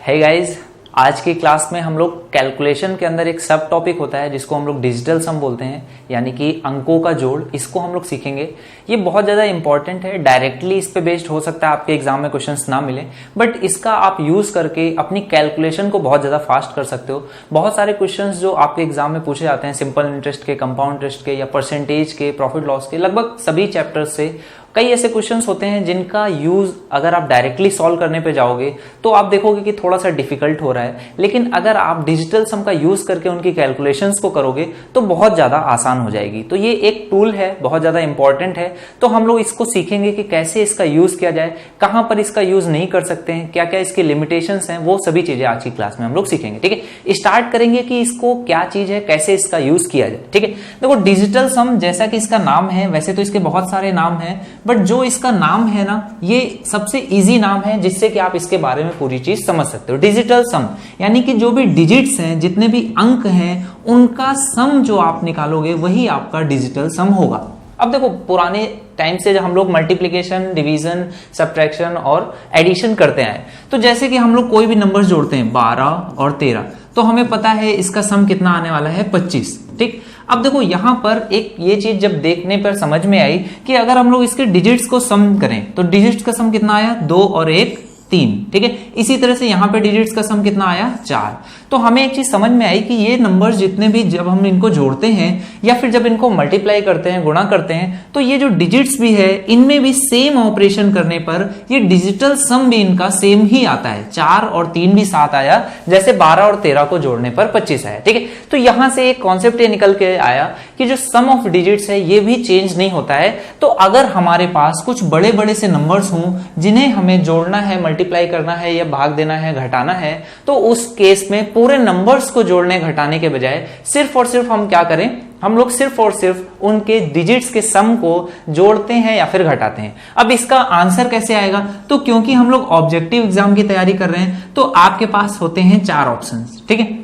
Hey guys, आज की class में हम लोग कैलकुलेशन के अंदर एक सब टॉपिक होता है जिसको हम लोग डिजिटल सम बोलते हैं, यानी कि अंकों का जोड़। इसको हम लोग सीखेंगे। ये बहुत ज़्यादा इंपॉर्टेंट है। डायरेक्टली इस पे बेस्ड हो सकता है आपके एग्जाम में क्वेश्चंस ना मिले, बट इसका आप यूज करके अपनी कैलकुलेशन को बहुत ज़्यादा फास्ट कर सकते हो। बहुत सारे क्वेश्चंस जो आपके एग्जाम में पूछे जाते हैं, सिंपल इंटरेस्ट के, कंपाउंड इंटरेस्ट के या परसेंटेज के, प्रॉफिट लॉस के, लगभग सभी चैप्टर्स से कई ऐसे क्वेश्चंस होते हैं जिनका यूज अगर आप डायरेक्टली सॉल्व करने पे जाओगे तो आप देखोगे कि थोड़ा सा डिफिकल्ट हो रहा है, लेकिन अगर आप डिजिटल सम का यूज करके उनकी कैलकुलेशंस को करोगे तो बहुत ज्यादा आसान हो जाएगी। तो ये एक टूल है, बहुत ज्यादा इंपॉर्टेंट है। तो हम लोग इसको सीखेंगे कि कैसे इसका यूज किया जाए, कहां पर इसका यूज नहीं कर सकते हैं, क्या क्या इसके लिमिटेशंस हैं, वो सभी चीजें आज की क्लास में हम लोग सीखेंगे। ठीक है, स्टार्ट करेंगे कि इसको क्या चीज है, कैसे इसका यूज किया जाए। ठीक है, देखो डिजिटल सम जैसा कि इसका नाम है, वैसे तो इसके बहुत सारे नाम हैं, बट जो इसका नाम है ना, ये सबसे इजी नाम है जिससे कि आप इसके बारे में पूरी चीज समझ सकते हो। डिजिटल सम यानी कि जो भी डिजिट्स हैं, जितने भी अंक हैं, उनका सम जो आप निकालोगे वही आपका डिजिटल सम होगा। अब देखो, पुराने टाइम से जब हम लोग मल्टीप्लिकेशन, डिवीजन, सब्ट्रैक्शन और एडिशन करते हैं, तो जैसे कि हम लोग कोई भी नंबर्स जोड़ते हैं 12 और 13, तो हमें पता है इसका सम कितना आने वाला है 25। ठीक, अब देखो यहां पर एक ये चीज जब देखने पर समझ में आई कि अगर हम लोग इसके डिजिट्स को सम करें तो डिजिट्स का सम कितना आया, 2 और 1 3। ठीक है, इसी तरह से यहां पे डिजिट्स का सम कितना आया, 4। तो हमें एक चीज समझ में आई कि ये नंबर्स जितने भी जब हम इनको जोड़ते हैं या फिर जब इनको मल्टीप्लाई करते हैं, गुणा करते हैं, तो ये जो डिजिट्स भी है इनमें भी सेम ऑपरेशन करने पर ये डिजिटल सम भी इनका सेम ही आता है। 4 और 3 भी साथ आया, जैसे 12 और 13 को जोड़ने पर 25 आया। ठीक है, तो यहां से एक कॉन्सेप्ट ये निकल के आया कि जो सम ऑफ डिजिट्स है ये भी चेंज नहीं होता है। तो अगर हमारे पास कुछ बड़े बड़े से नंबर्स हों जिन्हें हमें जोड़ना है, मल्टीप्लाई करना है या भाग देना है, घटाना है, तो उस केस में पूरे नंबर्स को जोड़ने घटाने के बजाय सिर्फ और सिर्फ हम क्या करें, हम लोग सिर्फ और सिर्फ उनके डिजिट्स के सम को जोड़ते हैं या फिर घटाते हैं। अब इसका आंसर कैसे आएगा, तो क्योंकि हम लोग ऑब्जेक्टिव एग्जाम की तैयारी कर रहे हैं तो आपके पास होते हैं 4 ऑप्शंस। ठीक है,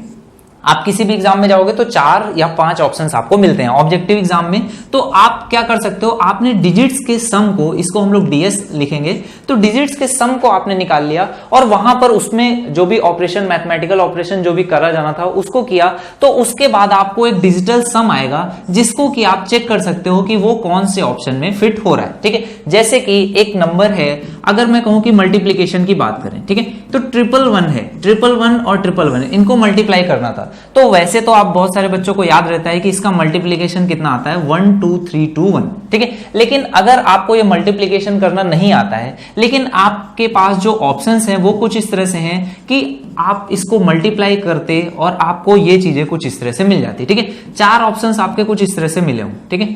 आप किसी भी एग्जाम में जाओगे तो 4 या 5 ऑप्शंस आपको मिलते हैं ऑब्जेक्टिव एग्जाम में। तो आप क्या कर सकते हो, आपने डिजिट्स के सम को, इसको हम लोग डीएस लिखेंगे, तो डिजिट्स के सम को आपने निकाल लिया और वहां पर उसमें जो भी ऑपरेशन, मैथमेटिकल ऑपरेशन जो भी करा जाना था उसको किया, तो उसके बाद आपको एक डिजिटल सम आएगा जिसको कि आप चेक कर सकते हो कि वो कौन से ऑप्शन में फिट हो रहा है। ठीक है, जैसे कि एक नंबर है, अगर मैं कहूं कि मल्टीप्लीकेशन की बात करें, ठीक है, तो 111 है, 111 और 111 इनको मल्टीप्लाई करना था। तो वैसे तो आप बहुत सारे बच्चों को याद रहता है कि इसका मल्टीप्लिकेशन कितना आता है, 1 2 3 2 1। ठीक है, लेकिन अगर आपको ये मल्टीप्लिकेशन करना नहीं आता है, लेकिन आपके पास जो ऑप्शंस हैं वो कुछ इस तरह से हैं कि आप इसको मल्टीप्लाई करते और आपको ये चीजें कुछ इस तरह से मिल जाती। ठीक है, 4 ऑप्शंस आपके कुछ इस तरह से मिले हों। ठीक है,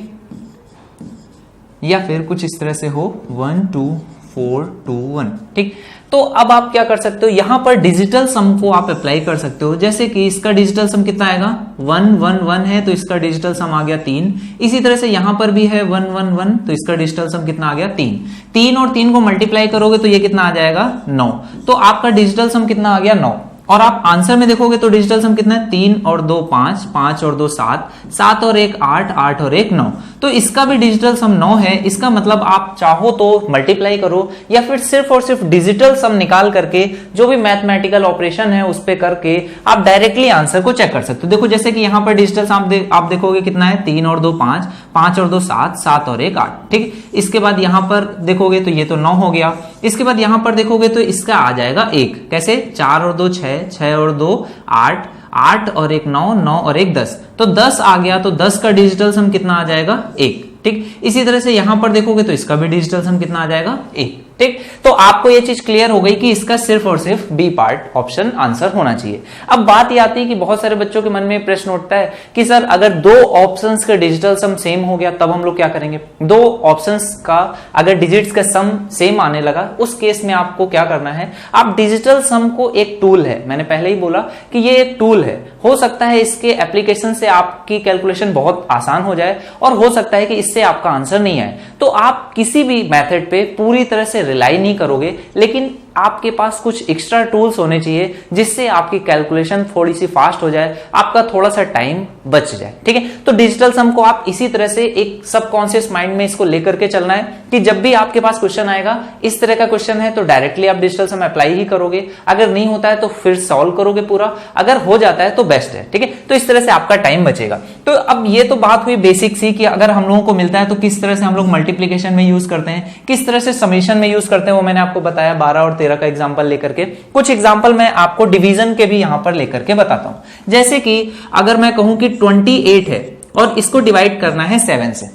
या फिर कुछ इस तरह से हो 1 2 4 2 1। ठीक, तो अब आप क्या कर सकते हो, यहां पर डिजिटल सम को आप अप्लाई कर सकते हो। जैसे कि इसका डिजिटल सम कितना आएगा, 1 1 1 है, तो इसका डिजिटल सम आ गया 3। इसी तरह से यहां पर भी है 1 1 1, तो इसका डिजिटल सम कितना आ गया 3। 3 और 3 को मल्टीप्लाई करोगे तो ये कितना आ जाएगा, 9। तो आपका डिजिटल सम कितना आ गया, 9। और आप आंसर में देखोगे तो डिजिटल सम कितना है, 3 और 2 5, 5 और 2 7, 7 और 1 8, 8 और 1 9। तो इसका भी डिजिटल सम 9 है। इसका मतलब आप चाहो तो मल्टीप्लाई करो या फिर सिर्फ और सिर्फ डिजिटल सम निकाल करके जो भी मैथमेटिकल ऑपरेशन है उस पे करके आप डायरेक्टली आंसर को चेक कर सकते हो। देखो जैसे कि यहां पर डिजिटल सम आप देखोगे कितना है, 3 और 2 5, 5 और 2 7, 7 और 1 8। ठीक, इसके बाद यहां पर देखोगे तो ये तो 9 हो गया। इसके बाद यहां पर देखोगे तो इसका आ जाएगा 1। कैसे, 4 और 2 6, 6 और 2 8, 8 और 1 9, 9 और 1 10, तो 10 आ गया। तो 10 का डिजिटल सम कितना आ जाएगा, 1। ठीक, इसी तरह से यहां पर देखोगे तो इसका भी डिजिटल सम कितना आ जाएगा, 1। ठीक, तो आपको ये चीज क्लियर हो गई कि इसका सिर्फ और सिर्फ बी पार्ट ऑप्शन आंसर होना चाहिए। अब बात ये आती है कि बहुत सारे बच्चों के मन में प्रश्न उठता है कि सर अगर 2 ऑप्शंस का डिजिटल सम सेम हो गया तब हम लोग क्या करेंगे। 2 ऑप्शंस का अगर डिजिट्स का सम सेम आने लगा, उस केस में आपको क्या करना है, आप डिजिटल सम को, एक टूल है, मैंने पहले ही बोला कि ये एक टूल है, हो सकता है इसके एप्लीकेशन से आपकी कैलकुलेशन बहुत आसान हो जाए और हो सकता है कि इससे आपका आंसर नहीं आए। तो आप किसी भी मेथड पे पूरी तरह से रिलाई नहीं करोगे, लेकिन आपके पास कुछ एक्स्ट्रा टूल्स होने चाहिए जिससे आपकी कैलकुलेशन थोड़ी सी फास्ट हो जाए, आपका थोड़ा सा टाइम बच जाए। ठीक है, तो डिजिटल सम को आप इसी तरह से एक सबकॉन्शियस माइंड में इसको लेकर के चलना है कि जब भी आपके पास क्वेश्चन आएगा, इस तरह का क्वेश्चन है तो डायरेक्टली आप डिजिटल सम अप्लाई ही करोगे, अगर नहीं होता है तो फिर सॉल्व करोगे पूरा, अगर हो जाता है तो बेस्ट है। ठीक है, तो इस तरह से आपका टाइम बचेगा। तो अब ये तो बात हुई बेसिक सी कि अगर हम लोगों को मिलता है तो किस तरह से हम लोग मल्टीप्लिकेशन में यूज करते हैं, किस तरह से समेशन में यूज करते हैं, वो मैंने आपको बताया 12 और 13 का एग्जांपल लेकर के। कुछ एग्जांपल मैं आपको डिवीजन के भी यहां पर लेकर के बताता हूं। जैसे कि अगर मैं कहूं कि 28 है और इसको डिवाइड करना है 7 से,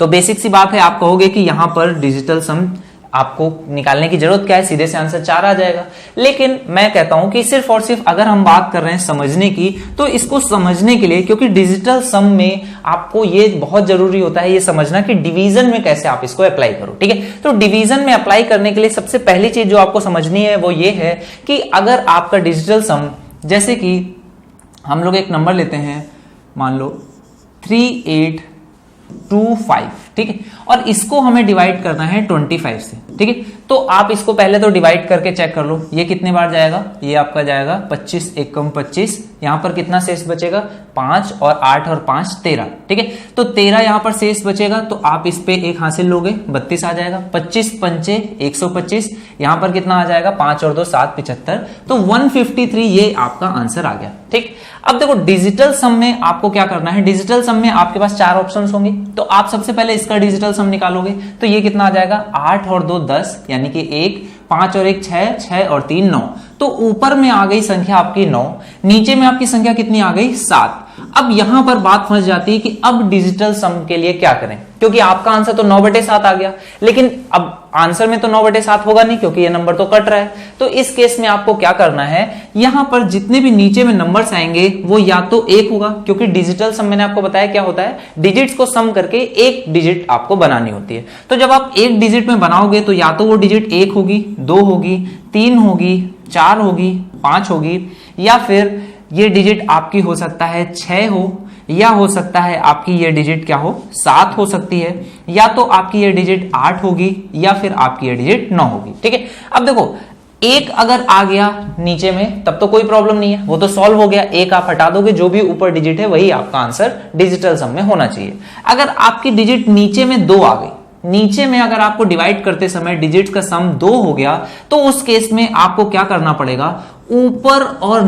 तो बेसिक सी बात है, आप कहोगे कि यहां पर डिजिटल सम आपको निकालने की जरूरत क्या है, सीधे से आंसर 4 आ जाएगा। लेकिन मैं कहता हूं कि सिर्फ और सिर्फ अगर हम बात कर रहे हैं समझने की, तो इसको समझने के लिए, क्योंकि डिजिटल सम में आपको ये बहुत जरूरी होता है ये समझना कि डिवीजन में कैसे आप इसको अप्लाई करो। ठीक है, तो डिवीजन में अप्लाई करने के लिए सबसे पहली चीज जो आपको समझनी है वो ये है कि अगर आपका डिजिटल सम, जैसे कि हम लोग एक नंबर लेते हैं, मान लो 3825, ठीक है, और इसको हमें डिवाइड करना है 25 से। ठीक है, तो आप इसको पहले तो डिवाइड करके चेक कर लो, ये कितने बार जाएगा, ये आपका जाएगा 25 एकम 25, यहां पर कितना शेष बचेगा, 5 और 8 और 5 13। ठीक है, तो 13 यहां पर शेष बचेगा, तो आप इस पे एक हासिल लोगे, 32 आ जाएगा। 25 पंचे 125, यहां पर कितना आ जाएगा, 5 और 2 7 75, तो 153 ये आपका आंसर आ गया। ठीक, अब देखो डिजिटल सम में आपको क्या करना है, डिजिटल सम में आपके पास 4 ऑप्शंस होंगे, तो आप सबसे पहले इसका डिजिटल सम निकालोगे, तो ये कितना आ जाएगा, 8 और 2 10, यानी कि 1, 5 और 1 6, 6 और 3 9, तो ऊपर में आ गई संख्या आपकी 9, नीचे में आपकी संख्या कितनी आ गई, 7। अब यहां पर बात फंस जाती है कि अब डिजिटल सम के लिए क्या करें, क्योंकि आपका आंसर तो 9/7 आ गया, लेकिन अब आंसर में तो 9/7 होगा नहीं क्योंकि ये नंबर तो कट रहा है। तो इस केस में आपको क्या करना है, यहां पर जितने भी नीचे में नंबर्स आएंगे वो या तो 1 होगा, क्योंकि डिजिटल सम मैंने आपको बताया क्या होता है, डिजिट्स को सम करके एक डिजिट आपको बनानी होती है। तो जब आप एक डिजिट में बनाओगे तो या तो वो डिजिट 1 होगी, 2 होगी, 3 होगी, 4 होगी, 5 होगी, या फिर ये डिजिट आपकी हो सकता है 6 हो, या हो सकता है आपकी ये डिजिट क्या हो, 7 हो सकती है, या तो आपकी ये डिजिट 8 होगी, या फिर आपकी ये डिजिट 9 होगी। ठीक है, अब देखो 1 अगर आ गया नीचे में तब तो कोई प्रॉब्लम नहीं है, वो तो सॉल्व हो गया, 1 आप हटा दोगे, जो भी ऊपर डिजिट है वही आपका आंसर डिजिटल सम में होना चाहिए। अगर आपकी डिजिट नीचे में 2 आ गई, नीचे में अगर आपको डिवाइड करते समय डिजिट्स का सम 2 हो गया, तो उस केस में आपको क्या करना पड़ेगा, ऊपर और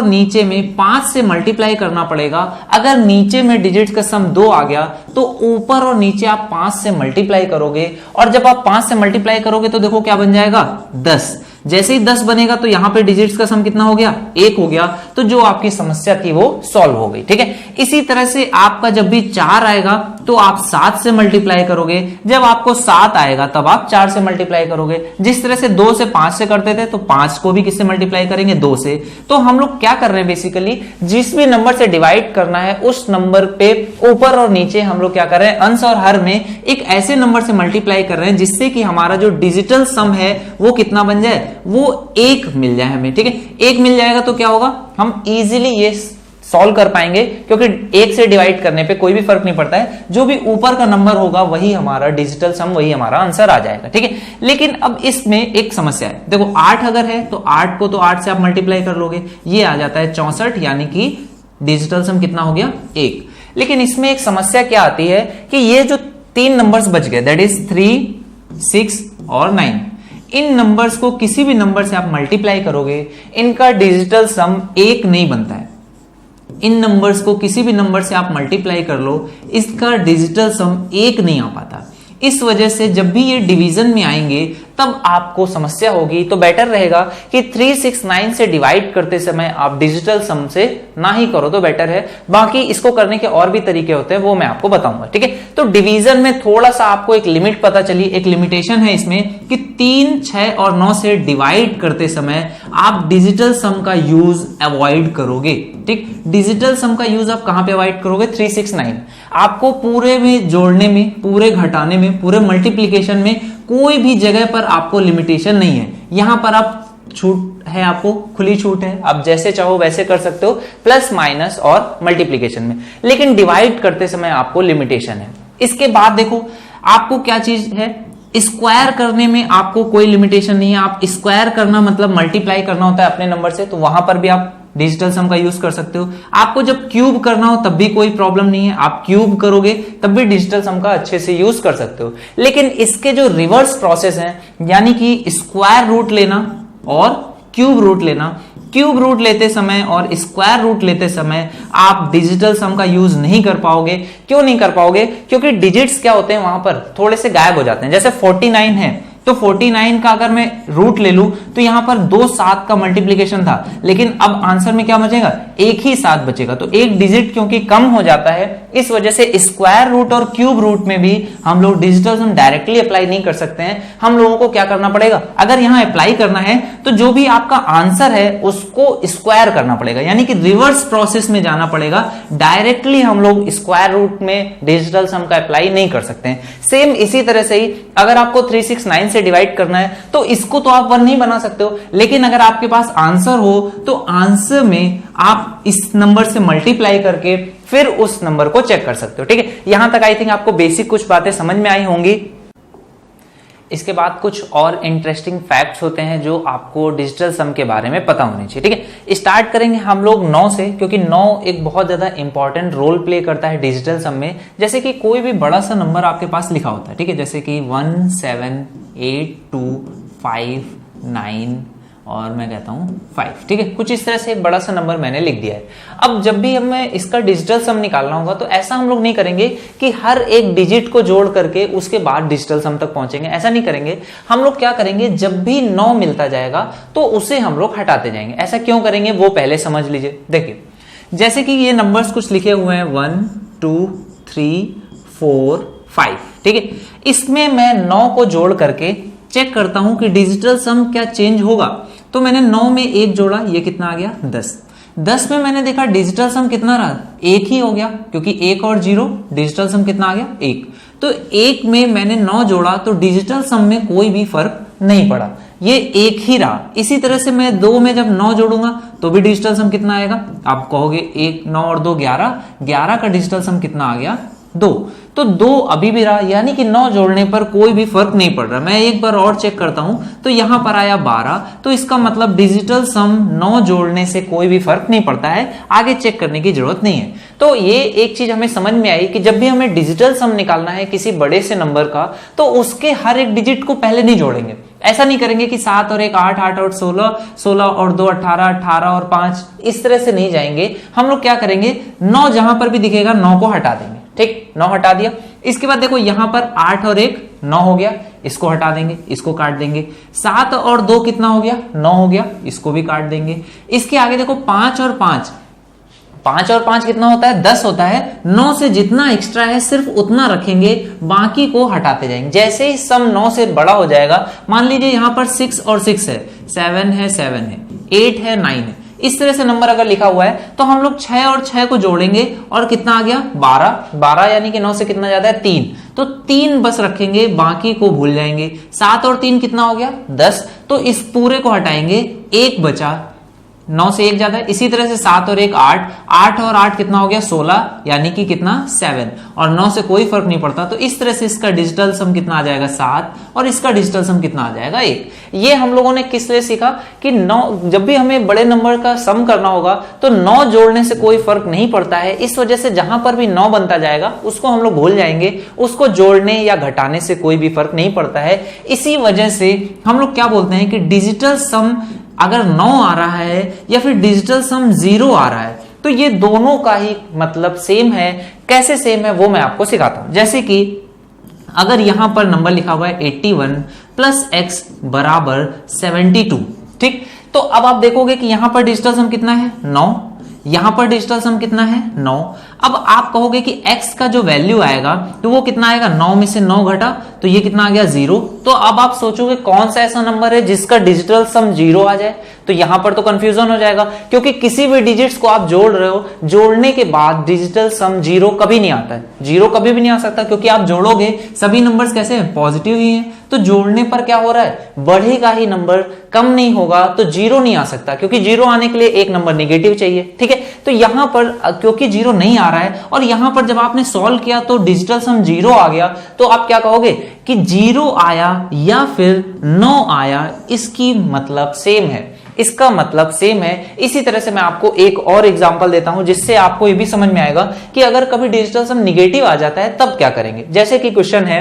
नीचे में 5 से मल्टीप्लाई करना पड़ेगा। अगर नीचे में डिजिट्स का सम 2 आ गया तो ऊपर और नीचे आप 5 से मल्टीप्लाई करोगे, और जब आप 5 से मल्टीप्लाई करोगे तो देखो क्या बन जाएगा, 10। जैसे ही 10 बनेगा तो यहां पे डिजिट्स का सम कितना हो गया, 1 हो गया, तो जो आपकी समस्या थी वो सॉल्व हो गई। ठीक है, इसी तरह से आपका जब भी 4 आएगा तो आप 7 से मल्टीप्लाई करोगे, जब आपको 7 आएगा तब आप 4 से मल्टीप्लाई करोगे। जिस तरह से 2 से 5 से करते थे तो 5 को भी किससे मल्टीप्लाई करेंगे, 2 से। तो हम लोग क्या कर रहे हैं, बेसिकली जिस भी नंबर से डिवाइड करना है उस नंबर पे ऊपर और नीचे हम लोग क्या कर रहे हैं, अंश और हर में एक ऐसे नंबर से मल्टीप्लाई कर रहे हैं जिससे कि हमारा जो डिजिटल सम है वो कितना बन जाए, वो 1 मिल जाए हमें। ठीक है, 1 मिल जाएगा तो क्या होगा, हम इजीली ये सॉल्व कर पाएंगे, क्योंकि 1 से डिवाइड करने पे कोई भी फर्क नहीं पड़ता है, जो भी ऊपर का नंबर होगा वही हमारा डिजिटल सम, वही हमारा आंसर आ जाएगा। ठीक है, लेकिन अब इसमें एक समस्या है, देखो 8 अगर है तो 8 को तो 8 से आप मल्टीप्लाई कर लोगे, ये आ जाता है 64, यानी कि डिजिटल सम कितना हो गया, 1। लेकिन इसमें एक समस्या क्या आती है कि ये जो 3 नंबर्स बच गए, दैट इज 3, 6 और 9, इन नंबर्स को किसी भी नंबर से आप मल्टीप्लाई करोगे, इनका डिजिटल सम 1 नहीं बनता है। इन नंबर्स को किसी भी नंबर से आप मल्टीप्लाई कर लो, इसका डिजिटल सम 1 नहीं आ पाता। इस वजह से जब भी ये डिवीजन में आएंगे तब आपको समस्या होगी। तो बेटर रहेगा कि 3, 6, 9 से डिवाइड करते समय आप डिजिटल सम से ना ही करो तो बेटर है। बाकी इसको करने के और भी तरीके होते हैं, वो मैं आपको बताऊंगा। ठीक है, तो डिवीजन में थोड़ा सा आपको एक लिमिट पता चली, एक लिमिटेशन है इसमें कि 3, 6 और 9 से डिवाइड करते समय आप डिजिटल सम का यूज अवॉइड करोगे। ठीक, डिजिटल सम का यूज आप कहां पे अवॉइड करोगे, 3, 6, 9। आपको पूरे में जोड़ने में, पूरे घटाने में, पूरे मल्टीप्लीकेशन में कोई भी जगह पर आपको लिमिटेशन नहीं है। यहां पर आप छूट है, आपको खुली छूट है, आप जैसे चाहो वैसे कर सकते हो, प्लस माइनस और मल्टीप्लीकेशन में। लेकिन डिवाइड करते समय आपको लिमिटेशन है। इसके बाद देखो आपको क्या चीज है, स्क्वायर करने में आपको कोई लिमिटेशन नहीं है, आप स्क्वायर करना मतलब मल्टीप्लाई करना होता है अपने नंबर से, तो वहां पर भी आप डिजिटल सम का यूज कर सकते हो। आपको जब क्यूब करना हो तब भी कोई प्रॉब्लम नहीं है, आप क्यूब करोगे तब भी डिजिटल सम का अच्छे से यूज कर सकते हो। लेकिन इसके जो रिवर्स प्रोसेस है, यानी कि स्क्वायर रूट लेना और क्यूब रूट लेना, क्यूब रूट लेते समय और स्क्वायर रूट लेते समय आप डिजिटल सम का यूज नहीं कर पाओगे। क्यों नहीं कर पाओगे? क्योंकि डिजिट्स क्या होते हैं वहां पर थोड़े से गायब हो जाते हैं। जैसे 49 है तो 49 का अगर मैं रूट ले लूं तो यहां पर 2 7 का मल्टीप्लीकेशन था, लेकिन अब आंसर में क्या बचेगा? एक ही 7 बचेगा। तो एक डिजिट क्योंकि कम हो जाता है, इस वजह से स्क्वायर रूट और क्यूब रूट में भी हम लोग डिजिटल सम डायरेक्टली अप्लाई नहीं कर सकते हैं। हम लोगों को क्या करना पड़ेगा? अगर यहां अप्लाई करना है तो जो भी आपका आंसर है उसको स्क्वायर करना पड़ेगा, यानी कि रिवर्स प्रोसेस में जाना पड़ेगा। डायरेक्टली हम लोग स्क्वायर रूट में डिजिटल सम का अप्लाई नहीं कर सकते हैं। सेम इसी तरह से ही अगर आपको 369 से डिवाइड करना है तो इसको तो आप 1 नहीं बना सकते हो, लेकिन अगर आपके पास आंसर हो तो आंसर में आप इस नंबर से मल्टीप्लाई करके फिर उस नंबर को चेक कर सकते हो। ठीक है, यहां तक आई थिंक आपको बेसिक कुछ बातें समझ में आई होंगी। इसके बाद कुछ और इंटरेस्टिंग फैक्ट्स होते हैं जो आपको डिजिटल सम के बारे में पता होने चाहिए। ठीक है, स्टार्ट करेंगे हम लोग 9 से, क्योंकि 9 एक बहुत ज्यादा इंपॉर्टेंट रोल प्ले करता है डिजिटल सम में। जैसे कि कोई भी बड़ा सा नंबर आपके पास लिखा होता है, ठीक है, जैसे कि 1 7 8 2 5 9 और मैं कहता हूं 5। ठीक है, कुछ इस तरह से एक बड़ा सा नंबर मैंने लिख दिया है। अब जब भी हमें इसका डिजिटल सम निकालना होगा तो ऐसा हम लोग नहीं करेंगे कि हर एक डिजिट को जोड़ करके उसके बाद डिजिटल सम तक पहुंचेंगे, ऐसा नहीं करेंगे। हम लोग क्या करेंगे, जब भी 9 मिलता जाएगा तो उसे हम लोग हटाते जाएंगे। ऐसा क्यों करेंगे वो पहले समझ लीजिए। देखिए, जैसे कि ये नंबर्स कुछ लिखे हुए हैं 1 2 3 4 5। ठीक है, इसमें मैं 9 को जोड़ करके चेक करता हूं कि डिजिटल सम क्या चेंज होगा। तो मैंने 9 में 1 जोड़ा, ये कितना आ गया? 10। 10 में मैंने देखा डिजिटल सम कितना रहा? 1 ही हो गया, क्योंकि 1 और 0 डिजिटल सम कितना आ गया? 1। तो 1 में मैंने 9 जोड़ा तो डिजिटल सम में कोई भी फर्क नहीं पड़ा, ये 1 ही रहा। इसी तरह से मैं 2 में जब 9 जोड़ूंगा तो भी डिजिटल सम कितना आएगा? आप कहोगे 1 9 और 2 11, 11 का डिजिटल सम कितना आ गया? 2। तो 2 अभी भी रहा, यानी कि 9 जोड़ने पर कोई भी फर्क नहीं पड़ रहा। मैं एक बार और चेक करता हूं तो यहां पर आया 12, तो इसका मतलब डिजिटल सम 9 जोड़ने से कोई भी फर्क नहीं पड़ता है, आगे चेक करने की जरूरत नहीं है। तो ये एक चीज हमें समझ में आई कि जब भी हमें डिजिटल सम निकालना है किसी बड़े से नंबर का तो उसके हर एक डिजिट को पहले नहीं जोड़ेंगे। ऐसा नहीं करेंगे कि 7 और 1 8, 8 और 16, 16 और 2 18, 18 और 5, इस तरह से नहीं जाएंगे। हम लोग क्या करेंगे, 9 जहां पर भी दिखेगा 9 को हटा देंगे। ठीक, 9 हटा दिया। इसके बाद देखो यहां पर 8 और 1 9 हो गया, इसको हटा देंगे, इसको काट देंगे। 7 और 2 कितना हो गया? 9 हो गया, इसको भी काट देंगे। इसके आगे देखो 5 और 5, 5 और 5 कितना होता है? 10 होता है। 9 से जितना एक्स्ट्रा है सिर्फ उतना रखेंगे, बाकी को हटाते जाएंगे। जैसे ही सम 9 से बड़ा हो जाएगा, मान लीजिए यहां पर 6 और 6 है, 7 है 7 है, 8 है 9 है, इस तरह से नंबर अगर लिखा हुआ है तो हम लोग 6 और 6 को जोड़ेंगे और कितना आ गया? 12। 12 यानी कि 9 से कितना ज्यादा है? 3। तो 3 बस रखेंगे, बाकी को भूल जाएंगे। 7 और 3 कितना हो गया? 10। तो इस पूरे को हटाएंगे, 1 बचा, 9 से 1 ज्यादा है। इसी तरह से 7 और 1 8, 8 और 8 कितना हो गया? 16, यानी कि कितना? 7। और 9 से कोई फर्क नहीं पड़ता। तो इस तरह से इसका डिजिटल सम कितना आ जाएगा? 7, और इसका डिजिटल सम कितना आ जाएगा? 1। ये हम लोगों ने किस लिए सीखा कि 9 जब भी हमें बड़े नंबर का सम करना होगा तो 9 जोड़ने से कोई फर्क नहीं पड़ता है। इस वजह से जहां पर भी 9 बनता जाएगा उसको हम लोग भूल जाएंगे, उसको जोड़ने या घटाने से कोई भी फर्क नहीं पड़ता है। इसी वजह से हम लोग क्या बोलते हैं कि डिजिटल सम अगर 9 आ रहा है या फिर डिजिटल सम 0 आ रहा है तो ये दोनों का ही मतलब सेम है। कैसे सेम है वो मैं आपको सिखाता हूं। जैसे कि अगर यहां पर नंबर लिखा हुआ है 81 प्लस x बराबर 72, ठीक, तो अब आप देखोगे कि यहां पर डिजिटल सम कितना है? 9। यहां पर डिजिटल सम कितना है? 9। अब आप कहोगे कि x का जो वैल्यू आएगा तो वो कितना आएगा? 9 में से 9 घटा तो ये कितना आ गया? 0। तो अब आप सोचोगे कौन सा ऐसा नंबर है जिसका डिजिटल सम 0 आ जाए? तो यहां पर तो कंफ्यूजन हो जाएगा, क्योंकि किसी भी डिजिट्स को आप जोड़ रहे हो, जोड़ने के बाद डिजिटल सम 0 कभी नहीं आता है। 0 कभी भी नहीं आ सकता, क्योंकि आप जोड़ोगे सभी नंबर्स कैसे हैं? पॉजिटिव ही हैं। तो जोड़ने पर क्या हो रहा है? बढ़ेगा ही नंबर, कम नहीं होगा। तो 0 नहीं आ सकता, क्योंकि 0 आने के लिए एक नंबर नेगेटिव चाहिए। ठीक है, तो यहां पर क्योंकि 0 नहीं आ रहा है और यहां पर जब आपने सॉल्व किया तो डिजिटल सम 0 आ गया, तो आप क्या कहोगे? कि 0 आया या फिर 9 आया, इसकी मतलब सेम है, इसका मतलब सेम है। इसी तरह से मैं आपको एक और एग्जांपल देता हूं जिससे आपको ये भी समझ में आएगा कि अगर कभी डिजिटल सम निगेटिव आ जाता है तब क्या करेंगे। जैसे कि क्वेश्चन है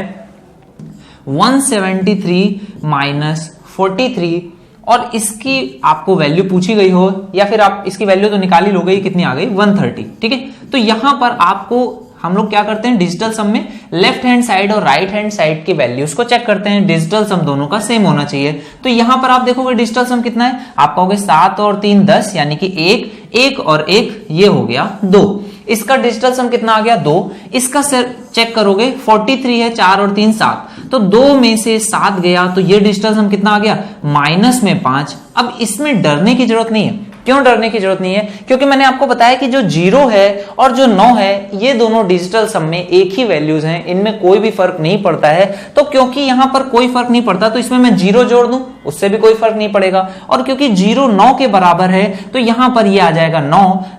173 माइनस 43 और इसकी आपको वैल्यू पूछी गई हो या फिर आप इसकी वैल्यू तो निकाल ही लोगे, कितनी आ गई 130, ठीक है। तो यहां पर आपको हम लोग क्या करते हैं, डिजिटल सम में लेफ्ट हैंड साइड और राइट हैंड साइड की वैल्यूज को चेक करते हैं, डिजिटल सम दोनों का सेम होना चाहिए। तो यहां पर आप देखोगे डिजिटल सम कितना है, आप कहोगे 7 और 3 10, यानी कि 1 और 1 ये हो गया 2। इसका डिजिटल सम कितना आ गया 2। इसका चेक करोगे 43 है, 4 और 3 7, तो 2 में से 7 गया, तो ये डिजिटल सम कितना आ गया माइनस में 5। अब इसमें डरने की जरूरत नहीं है। क्यों डरने की जरूरत नहीं है, क्योंकि मैंने आपको बताया कि जो 0 है और जो 9 है ये दोनों डिजिटल सम में एक ही वैल्यूज हैं, इनमें कोई भी फर्क नहीं पड़ता है। तो क्योंकि यहां पर कोई फर्क नहीं पड़ता तो इसमें मैं 0 जोड़ दूं, उससे भी कोई फर्क नहीं पड़ेगा। और क्योंकि 0 9 के बराबर है तो यहां पर ये आ जाएगा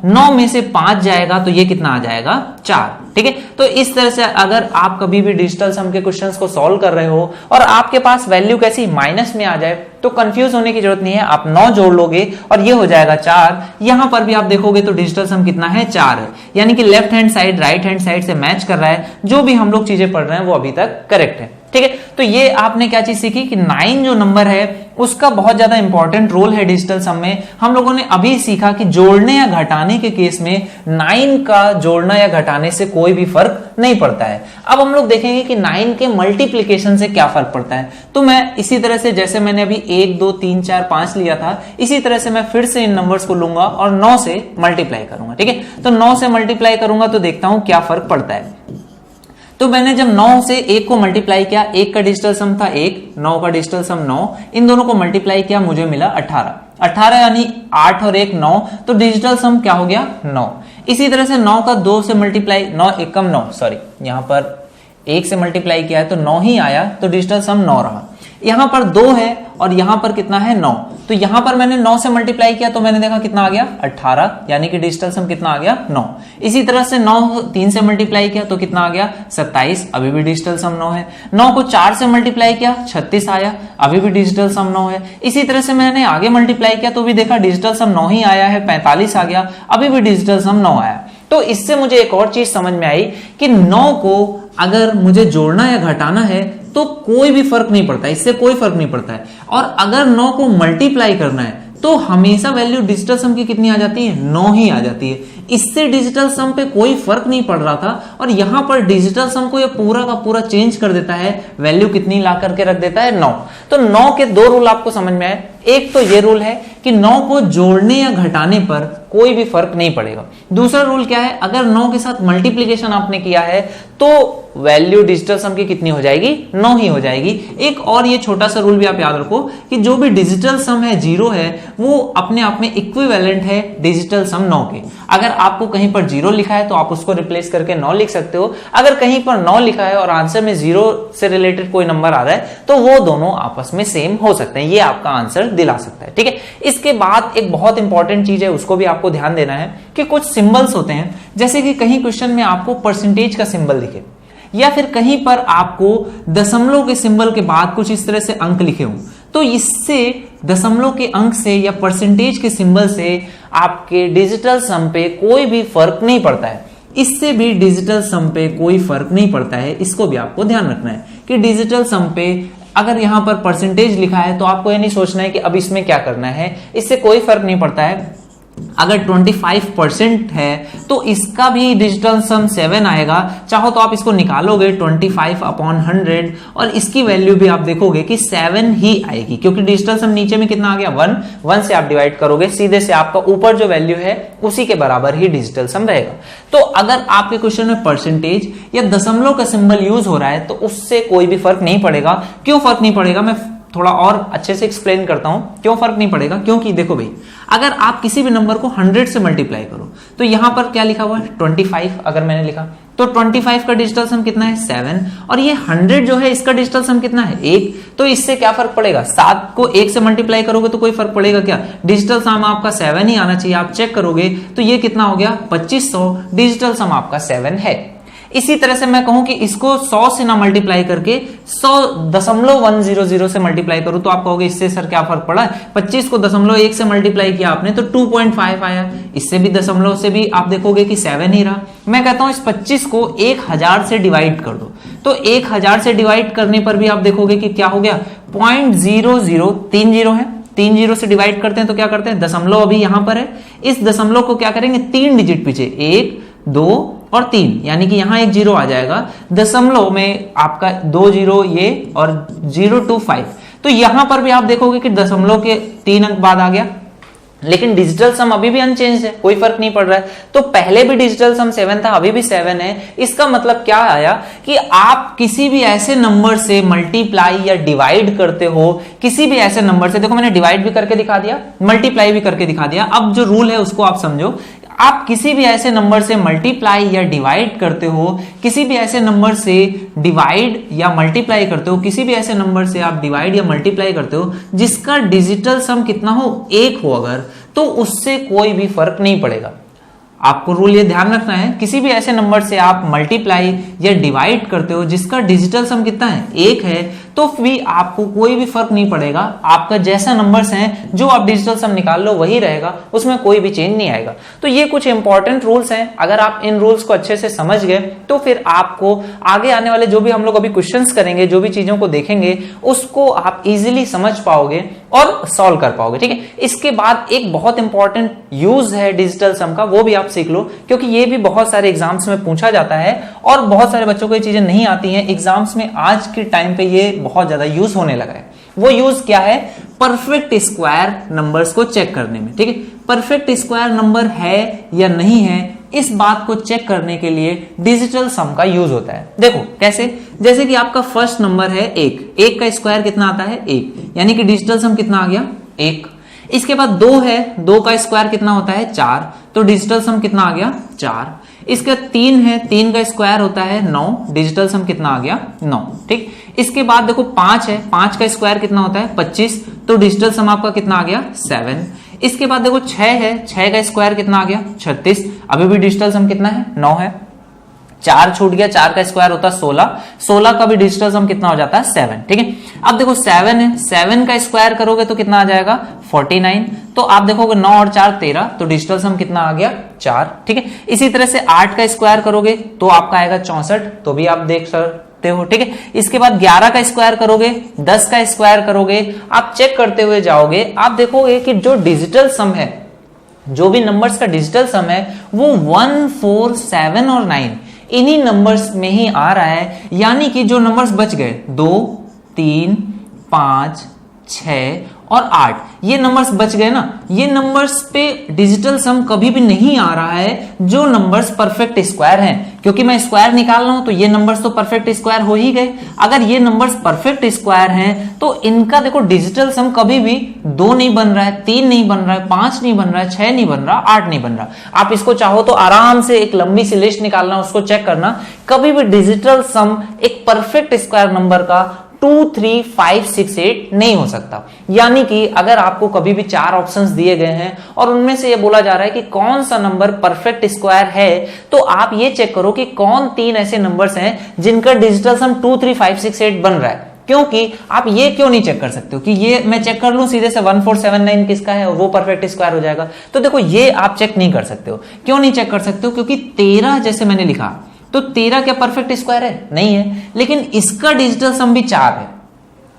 9 में से 5 जाएगा तो ये कितना आ जाएगा 4, ठीक है। तो इस तरह से अगर आप कभी भी डिजिटल सम के क्वेश्चंस को सॉल्व कर रहे हो और आपके पास वैल्यू कैसी माइनस में आ जाए तो कंफ्यूज होने की जरूरत नहीं है, आप 9 जोड़ लोगे और ये हो जाएगा 4। यहां पर भी आप देखोगे तो डिजिटल सम कितना है 4 है, यानी कि left hand side right hand side से मैच कर रहा है। जो भी हम लोग चीजें पढ़ रहे हैं वो अभी तक करेक्ट है, ठीक है। तो ये आपने क्या चीज सीखी कि 9 जो नंबर है उसका बहुत ज्यादा इंपॉर्टेंट रोल है डिजिटल सम में। हम लोगों ने अभी सीखा कि जोड़ने या घटाने के केस में 9 का जोड़ना या घटाने से कोई भी फर्क नहीं पड़ता है। अब हम लोग देखेंगे कि 9 के मल्टीप्लिकेशन से क्या फर्क पड़ता है। तो मैं इसी तरह से जैसे मैंने अभी 1 2 3 4 5 लिया था, इसी तरह से मैं फिर से इन नंबर्स को लूंगा और 9 से मल्टीप्लाई करूंगा, ठीक है। तो 9 से मल्टीप्लाई करूंगा तो देखता हूं क्या फर्क पड़ता है। तो मैंने जब 9 से 1 को मल्टीप्लाई किया, 1 का डिजिटल सम था 1, 9 का डिजिटल सम 9, इन दोनों को मल्टीप्लाई किया, मुझे मिला 18 यानी 8 और 1 9, तो डिजिटल सम क्या हो गया 9। इसी तरह से 9 का 2 से मल्टीप्लाई, 9 एकम 9, सॉरी यहां पर 1 से मल्टीप्लाई किया है तो 9 ही आया, तो डिजिटल सम 9 रहा। यहां पर 2 है और यहां पर कितना है 9, तो यहां पर मैंने 9 से मल्टीप्लाई किया तो मैंने देखा कितना आ गया 18, यानी कि डिजिटल सम कितना आ गया 9। इसी तरह से 9 3 से मल्टीप्लाई किया तो कितना आ गया 27, अभी भी डिजिटल सम 9 है। 9 को 4 से मल्टीप्लाई किया 36 आया, अभी भी डिजिटल सम 9 है। इसी तरह से मैंने आगे मल्टीप्लाई किया तो भी देखा डिजिटल सम 9 ही आया है, 45 आ गया, अभी भी डिजिटल सम 9 आया। तो इससे मुझे एक और चीज समझ में आई कि 9 को अगर मुझे जोड़ना या घटाना है तो कोई भी फर्क नहीं पड़ता, इससे कोई फर्क नहीं पड़ता है। और अगर 9 को मल्टीप्लाई करना है तो हमेशा वैल्यू डिजिटल सम की कितनी आ जाती है 9 ही आ जाती है। इससे डिजिटल सम पे कोई फर्क नहीं पड़ रहा था और यहां पर डिजिटल सम को ये पूरा का पूरा चेंज कर देता है, वैल्यू कितनी ला करके रख देता है 9। तो 9 के 2 रूल आपको समझ में आए। एक तो ये रूल है कि 9 को जोड़ने या घटाने पर कोई भी फर्क नहीं पड़ेगा। दूसरा रूल क्या है, अगर 9 के साथ मल्टीप्लिकेशन आपने किया है तो वैल्यू डिजिटल सम की कितनी हो जाएगी 9 ही हो जाएगी। एक और ये छोटा सा रूल भी आप याद रखो कि जो भी डिजिटल सम है 0 है वो अपने आप में इक्विवेलेंट है डिजिटल सम 9 के। अगर आपको कहीं पर 0 लिखा है तो आप उसको रिप्लेस करके 9 लिख सकते हो। अगर कहीं पर 9 लिखा है और आंसर में 0 से रिलेटेड कोई नंबर आ रहा है तो वो दोनों आपस में सेम हो सकते हैं, ये आपका आंसर दिला सकता है, ठीक है। इसके बाद एक बहुत इंपॉर्टेंट चीज है, उसको भी आपको ध्यान देना है कि कुछ सिंबल्स होते हैं, जैसे कि कहीं क्वेश्चन में आपको परसेंटेज का सिंबल दिखे या फिर कहीं पर आपको दशमलव के सिंबल के बाद कुछ इस तरह से अंक लिखे हों, तो इससे दशमलव के अंक से या परसेंटेज के सिंबल से आपके डिजिटल सम पे कोई भी फर्क नहीं पड़ता है। इससे भी डिजिटल सम पे कोई फर्क नहीं पड़ता है, इसको भी आपको ध्यान रखना है कि डिजिटल सम पे अगर यहां पर परसेंटेज लिखा है तो आपको ये नहीं सोचना है कि अब इसमें क्या करना है, इससे कोई फर्क नहीं पड़ता है। अगर 25% है तो इसका भी डिजिटल सम 7 आएगा, चाहो तो आप इसको निकालोगे 25/100 और इसकी वैल्यू भी आप देखोगे कि 7 ही आएगी, क्योंकि डिजिटल सम नीचे में कितना आ गया 1 से आप डिवाइड करोगे सीधे से आपका ऊपर जो वैल्यू है उसी के बराबर ही डिजिटल सम रहेगा। तो अगर आपके क्वेश्चन में परसेंटेज या दशमलव का सिंबल यूज हो रहा है तो उससे कोई भी फर्क नहीं पड़ेगा। क्यों फर्क नहीं पड़ेगा, मैं थोड़ा और अच्छे से एक्सप्लेन करता हूं क्यों फर्क नहीं पड़ेगा। क्योंकि देखो भाई, अगर आप किसी भी नंबर को 100 से मल्टीप्लाई करो तो यहां पर क्या लिखा हुआ है 25, अगर मैंने लिखा तो 25 का डिजिटल सम कितना है 7 और ये 100 जो है इसका डिजिटल सम कितना है 1, तो इससे क्या फर्क पड़ेगा, 7 को 1 से मल्टीप्लाई करोगे तो कोई फर्क पड़ेगा क्या, डिजिटल सम आपका 7 ही आना चाहिए। आप चेक करोगे तो ये कितना हो गया 2500, डिजिटल सम आपका 7 है। इसी तरह से मैं कहूं कि इसको 100 से ना मल्टीप्लाई करके 100.100 से मल्टीप्लाई करूं तो आप कहोगे इससे सर क्या फर्क पड़ा है, 25 को 0.1 से मल्टीप्लाई किया आपने तो 2.5 आया, इससे भी दशमलव से भी आप देखोगे कि 7 ही रहा। मैं कहता हूं इस 25 को 1000 से डिवाइड कर दो, तो 1000 से डिवाइड करने पर भी आप देखोगे कि क्या हो गया, 0.0030 है, 30 से डिवाइड करते हैं तो क्या करते हैं, दशमलव अभी यहां पर है, इस दशमलव को क्या करेंगे 3 डिजिट पीछे, 1 2 और 3, यानी कि यहां एक 0 आ जाएगा, दशमलव में आपका 2 0 ये और 025, तो यहां पर भी आप देखोगे कि दशमलव के 3 अंक बाद आ गया, लेकिन डिजिटल सम अभी भी अनचेंज है, कोई फर्क नहीं पड़ रहा है। तो पहले भी डिजिटल सम 7 था, अभी भी 7 है। इसका मतलब क्या आया कि आप किसी भी ऐसे नंबर से मल्टीप्लाई या डिवाइड करते हो, किसी भी ऐसे नंबर से, देखो मैंने डिवाइड भी करके दिखा दिया, मल्टीप्लाई भी करके दिखा दिया, अब जो रूल है उसको आप समझो। आप किसी भी ऐसे नंबर से मल्टीप्लाई या डिवाइड करते हो, किसी भी ऐसे नंबर से डिवाइड या मल्टीप्लाई करते हो, किसी भी ऐसे नंबर से आप डिवाइड या मल्टीप्लाई करते हो जिसका डिजिटल सम कितना हो, 1 हो अगर, तो उससे कोई भी फर्क नहीं पड़ेगा। आपको रूल ये ध्यान रखना है, किसी भी ऐसे नंबर से आप मल्टीप्लाई या डिवाइड करते हो जिसका डिजिटल सम कितना है, 1 है, तो भी आपको कोई भी फर्क नहीं पड़ेगा, आपका जैसा नंबर्स हैं जो आप डिजिटल सम निकाल लो वही रहेगा, उसमें कोई भी चेंज नहीं आएगा। तो ये कुछ इंपॉर्टेंट रूल्स हैं, अगर आप इन रूल्स को अच्छे से समझ गए तो फिर आपको आगे आने वाले जो भी हम लोग अभी क्वेश्चंस करेंगे, जो भी चीजों को देखेंगे उसको आप इजीली समझ पाओगे और सॉल्व कर पाओगे, ठीक है। इसके बाद एक बहुत इंपॉर्टेंट यूज है डिजिटल सम का, वो भी आप सीख लो, क्योंकि ये भी बहुत सारे एग्जाम्स में पूछा जाता है और बहुत सारे बच्चों को ये चीजें नहीं आती हैं एग्जाम्स में। आज के टाइम पे ये बहुत ज्यादा यूज होने लगा है। वो यूज क्या है, परफेक्ट स्क्वायर नंबर्स को चेक करने में, ठीक है। परफेक्ट स्क्वायर नंबर है या नहीं है, इस बात को चेक करने के लिए डिजिटल सम का यूज होता है। देखो कैसे, जैसे कि आपका फर्स्ट नंबर है 1 का स्क्वायर कितना आता है, 1, यानी कि डिजिटल सम कितना आ गया, 1। इसके बाद 2 है, 2 का स्क्वायर कितना होता है, 4, तो डिजिटल सम कितना आ गया, 4। इसके 3 है, 3 का स्क्वायर होता है 9, डिजिटल सम कितना आ गया, 9, ठीक। इसके बाद देखो 5 है, 5 का स्क्वायर कितना होता है, 25, तो डिजिटल सम आपका कितना आ गया, 7। इसके बाद देखो 6 है, 6 का स्क्वायर कितना आ गया, 36, अभी भी डिजिटल सम कितना है, 9 है। 4 छूट गया, 4 का स्क्वायर होता है 16, 16 का भी डिजिटल सम कितना हो जाता है, 7, ठीक है। अब देखो 7 है, 7 का स्क्वायर करोगे तो कितना आ जाएगा, 49, तो आप देखोगे 9 और 4 13, तो डिजिटल सम कितना आ गया, 4, ठीक है। इसी तरह से 8 का स्क्वायर करोगे तो आपका आएगा 64, तो भी आप देख सकते हो, ठीक है। इसके बाद 11 का स्क्वायर करोगे, 10 का स्क्वायर करोगे, आप चेक करते हुए जाओगे, आप देखोगे कि जो डिजिटल सम है, जो भी नंबर्स का डिजिटल सम है वो 1 4 7 और 9 इन्हीं नंबर्स में ही आ रहा है। यानी कि जो नंबर्स बच गए 2 3 5 6 और 8, ये नंबर्स बच गए ना, ये नंबर्स पे डिजिटल सम कभी भी नहीं आ रहा है जो नंबर्स परफेक्ट स्क्वायर हैं, क्योंकि मैं स्क्वायर निकाल रहा हूं तो ये नंबर्स तो परफेक्ट स्क्वायर हो ही गए। अगर ये नंबर्स परफेक्ट स्क्वायर हैं तो इनका देखो डिजिटल सम कभी भी 2 नहीं बन रहा है, 3 नहीं बन रहा है, 5 नहीं बन रहा है, 6 नहीं बन रहा, 8 नहीं बन रहा। आप इसको चाहो तो आराम से एक लंबी सी लिस्ट निकालना, उसको चेक करना, कभी भी डिजिटल सम एक परफेक्ट स्क्वायर नंबर का 2 3 5 6 8 नहीं हो सकता। यानी कि अगर आपको कभी भी 4 ऑप्शंस दिए गए हैं और उनमें से ये बोला जा रहा है कि कौन सा नंबर परफेक्ट स्क्वायर है, तो आप ये चेक करो कि कौन 3 ऐसे नंबर्स हैं जिनका डिजिटल सम 2 3 5 6 8 बन रहा है। क्योंकि आप ये क्यों नहीं चेक कर सकते हो कि ये मैं चेक कर लूं सीधे से 1 4 7 9 किसका है और वो परफेक्ट स्क्वायर हो जाएगा। तो देखो ये आप चेक नहीं कर सकते हो। क्यों नहीं चेक कर सकते हो, क्योंकि 13 जैसे मैंने लिखा तो 13 क्या परफेक्ट स्क्वायर है, नहीं है, लेकिन इसका डिजिटल सम भी 4 है।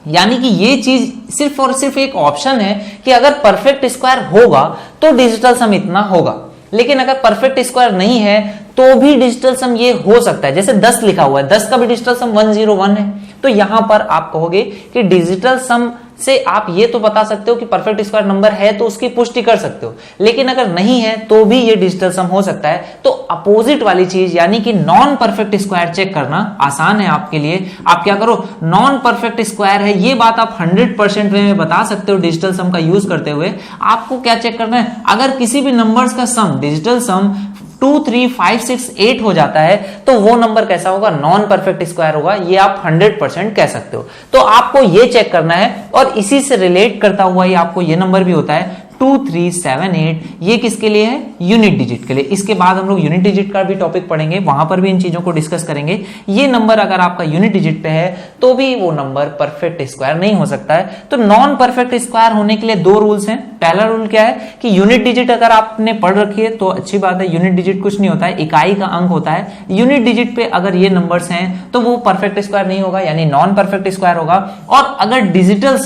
यानी कि ये चीज सिर्फ और सिर्फ एक ऑप्शन है कि अगर परफेक्ट स्क्वायर होगा तो डिजिटल सम इतना होगा, लेकिन अगर परफेक्ट स्क्वायर नहीं है तो भी डिजिटल सम ये हो सकता है। जैसे 10 लिखा हुआ है, 10 का भी डिजिटल सम 101 है, तो यहां पर आप कहोगे कि डिजिटल सम से आप ये तो बता सकते हो कि परफेक्ट स्क्वायर नंबर है तो उसकी पुष्टि कर सकते हो, लेकिन अगर नहीं है तो भी ये डिजिटल सम हो सकता है। तो अपोजिट वाली चीज यानी कि नॉन परफेक्ट स्क्वायर चेक करना आसान है आपके लिए। आप क्या करो, नॉन परफेक्ट स्क्वायर है ये बात आप 100% में बता सकते हो डिजिटल सम का यूज करते हुए। आपको क्या चेक करना है, अगर किसी भी नंबर्स का सम डिजिटल सम 2 3 5 6 8 हो जाता है तो वो नंबर कैसा होगा, नॉन परफेक्ट स्क्वायर होगा, ये आप 100% कह सकते हो। तो आपको ये चेक करना है और इसी से रिलेट करता हुआ ही आपको ये नंबर भी होता है 2 3 7 8 ये किसके लिए है? यूनिट डिजिट के लिए। इसके बाद हम लोग यूनिट डिजिट का भी टॉपिक पढ़ेंगे, वहां पर भी इन चीजों को डिस्कस करेंगे। ये नंबर अगर आपका यूनिट डिजिट पे है तो भी वो नंबर परफेक्ट स्क्वायर नहीं हो सकता है। तो नॉन परफेक्ट स्क्वायर होने के लिए दो रूल्स हैं। पहला रूल क्या है कि यूनिट डिजिट अगर आपने पढ़ रखी है तो अच्छी बात है, यूनिट डिजिट कुछ नहीं होता है, इकाई का अंक होता है। यूनिट डिजिट पे अगर ये नंबर्स हैं तो वो परफेक्ट स्क्वायर नहीं होगा, यानी नॉन परफेक्ट स्क्वायर होगा। और अगर डिजिटल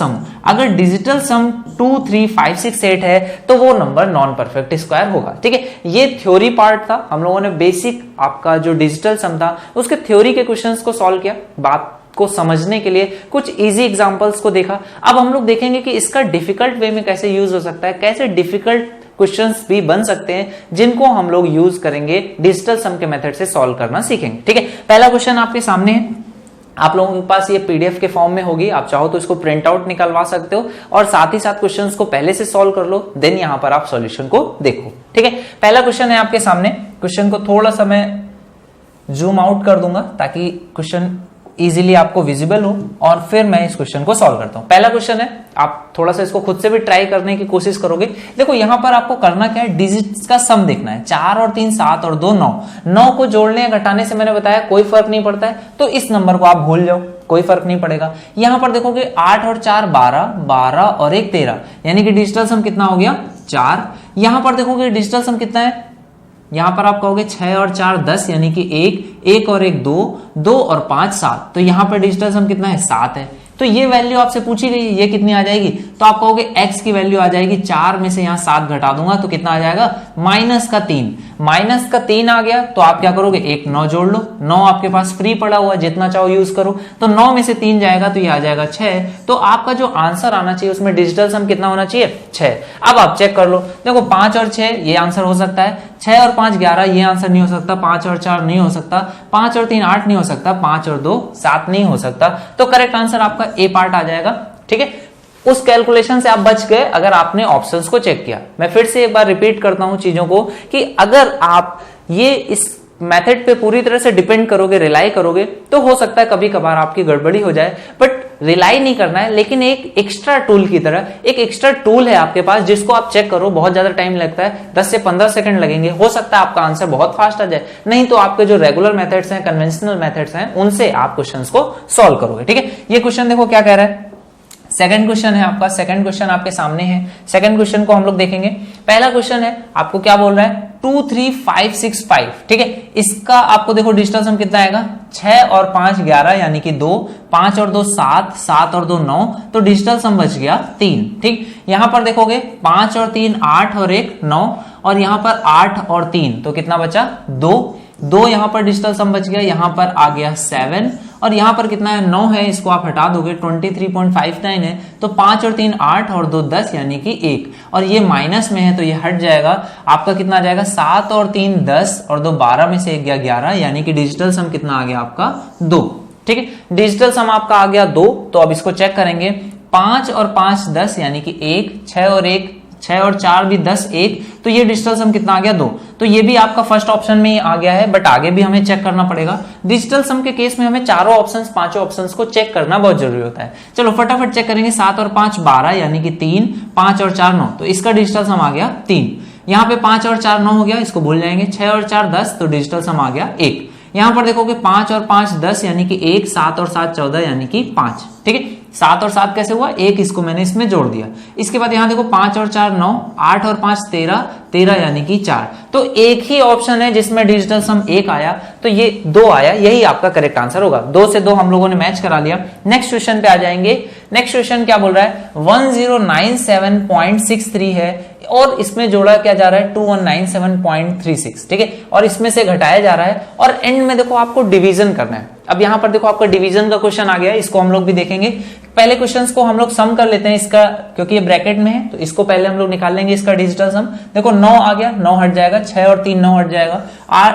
सम 2 3 5 6 8 है तो वो नंबर नॉन परफेक्ट स्क्वायर होगा। ठीक है, ये थ्योरी पार्ट था। हम लोगों ने बेसिक आपका जो डिजिटल सम था उसके थ्योरी के क्वेश्चंस को सॉल्व किया, बात को समझने के लिए कुछ इजी एग्जांपल्स को देखा। अब हम लोग देखेंगे कि इसका डिफिकल्ट वे में कैसे यूज हो सकता है, कैसे डिफिकल्ट क्वेश्चंस भी बन सकते हैं जिनको हम लोग यूज करेंगे डिजिटल सम के मेथड से सॉल्व करना सीखेंगे। ठीक है, पहला क्वेश्चन आपके सामने है, आप लोगों के पास ये पीडीएफ के फॉर्म में होगी, आप चाहो तो इसको प्रिंट आउट निकलवा सकते हो और साथ ही साथ क्वेश्चंस को पहले से सॉल्व कर लो, देन यहां पर आप सॉल्यूशन को देखो। ठीक है, पहला क्वेश्चन है आपके सामने। क्वेश्चन को थोड़ा सा मैं जूम आउट कर दूंगा ताकि क्वेश्चन इजीली आपको विजिबल हो और फिर मैं इस क्वेश्चन को सॉल्व करता हूं। पहला क्वेश्चन है, आप थोड़ा सा इसको खुद से भी ट्राई करने की कोशिश करोगे। देखो यहां पर आपको करना क्या है, डिजिट्स का सम देखना है। 4 और 3 7 और 2 9, 9 को जोड़ने या घटाने से मैंने बताया कोई फर्क नहीं पड़ता है, तो इस नंबर को आप भूल जाओ, कोई फर्क नहीं पड़ेगा। यहां पर देखोगे 8 और 4 12, 12 और 1 13, यानी कि डिजिटल सम कितना हो गया 4। यहां पर देखोगे डिजिटल सम कितना है, यहां पर आप कहोगे 6 और 4 10, यानी कि 1 और 1 2, 2 और 5 7, तो यहां पर डिजिटल सम कितना है 7 है। तो ये वैल्यू आपसे पूछी गई, ये कितनी आ जाएगी, तो आप कहोगे x की वैल्यू आ जाएगी 4 में से यहां 7 घटा दूंगा तो कितना आ जाएगा -3। -3 आ गया तो आप क्या करोगे, एक 9 जोड़ लो, 9 आपके पास फ्री पड़ा हुआ, जितना चाहो यूज करो, तो 9 में से 3 जाएगा तो ये आ जाएगा 6। तो आपका जो आंसर आना चाहिए उसमें डिजिटल सम कितना होना चाहिए 6। अब आप चेक कर लो, देखो 5 और 6 ये आंसर हो सकता है, 6 और 5 11 ये आंसर नहीं हो सकता, 5 और 4 नहीं हो सकता, 5 और 3 8 नहीं हो सकता, 5 और 2 7 नहीं हो सकता। तो करेक्ट आंसर आपका ए पार्ट आ जाएगा। ठीक है, उस कैलकुलेशन से आप बच गए अगर आपने ऑप्शंस को चेक किया। मैं फिर से एक बार रिपीट करता हूं चीजों को कि अगर आप ये इस मेथड पे पूरी तरह से डिपेंड करोगे, रिलाई करोगे, तो हो सकता है कभी कभार आपकी गड़बड़ी हो जाए, बट रिलाई नहीं करना है। लेकिन एक एक्स्ट्रा टूल की तरह, एक एक्स्ट्रा टूल है आपके पास जिसको आप चेक करो। बहुत ज्यादा टाइम लगता है, 10 से 15 सेकंड लगेंगे, हो सकता है आपका आंसर बहुत फास्ट आ जाए, नहीं तो आपके जो रेगुलर मेथड्स हैं, कन्वेंशनल मेथड्स हैं, उनसे आप क्वेश्चंस को सॉल्व करोगे। ठीक है, ये क्वेश्चन देखो क्या कह रहा है, सेकंड क्वेश्चन है आपका, सेकंड क्वेश्चन आपके सामने है। सेकंड क्वेश्चन को हम लोग देखेंगे। पहला क्वेश्चन है, आपको क्या बोल रहा है 2 3 5 6 5। ठीक है, इसका आपको देखो डिजिटल सम कितना आएगा, 6 और 5 11, यानी कि 2, 5 और 2 7, 7 और 2 9, तो डिजिटल सम बच गया 3। ठीक, यहां पर देखोगे 5 और 3 8 और 1 9, और यहां पर 8 और 3, तो कितना बचा 2, यहां पर डिजिटल सम बच गया, यहां पर आ गया 7, और यहां पर कितना है 9 है, इसको आप हटा दोगे 23.59 है, तो 5 और 3 8 और 2 10, यानी कि 1, और ये माइनस में है तो ये हट जाएगा, आपका कितना आ जाएगा 7 और 3 10 और 2 12 में से 1 गया 11, यानी कि डिजिटल सम कितना आ गया आपका 2। ठीक है, डिजिटल सम आपका आ गया 2। तो अब इसको चेक करेंगे, 5 और 5 10, यानी कि 1, 6 और 1 6 और 4 भी 10 1, तो ये डिजिटल सम कितना आ गया 2। तो ये भी आपका फर्स्ट ऑप्शन में ही आ गया है, बट आगे भी हमें चेक करना पड़ेगा। डिजिटल सम के केस में हमें चारों ऑप्शंस, पांचों ऑप्शंस को चेक करना बहुत जरूरी होता है। चलो फटाफट चेक करेंगे। 7 और 5 12, यानी कि 3, 5 और 4 9, तो इसका डिजिटल सम आ गया 3। यहाँ पे 5 और 4 9 हो गया, इसको भूल जाएंगे। 6 और 4 10, तो डिजिटल सम आ गया 1। यहां पर देखोगे 5 और 5 10, यानी कि 1, 7 और 7 14, यानी कि 5। ठीक है, 7 और 7 कैसे हुआ, 1 इसको मैंने इसमें जोड़ दिया। इसके बाद यहां देखो 5 और 4 9, 8 और 5 13, 13 यानी कि 4। तो एक ही ऑप्शन है जिसमें डिजिटल सम 1 आया, तो ये 2 आया, यही आपका करेक्ट आंसर होगा। 2 से 2 हम लोगों ने मैच करा लिया। नेक्स्ट क्वेश्चन पे आ जाएंगे। नेक्स्ट क्वेश्चन क्या बोल रहा है, 1097.63 है, और इसमें जोड़ा क्या जा रहा है 2197.36। ठीक है, और इसमें से घटाया जा रहा है, और एंड में देखो आपको डिवीजन करना है। अब यहां पर देखो आपका डिवीजन का क्वेश्चन आ गया, इसको हम लोग भी देखेंगे। पहले क्वेश्चंस को हम लोग सम कर लेते हैं इसका, क्योंकि ये ब्रैकेट में है, तो इसको पहले हम लोग निकाल लेंगे इसका डिजिटल सम। देखो 9 आ गया, 9 हट जाएगा, 6 और 3 9 हट जाएगा,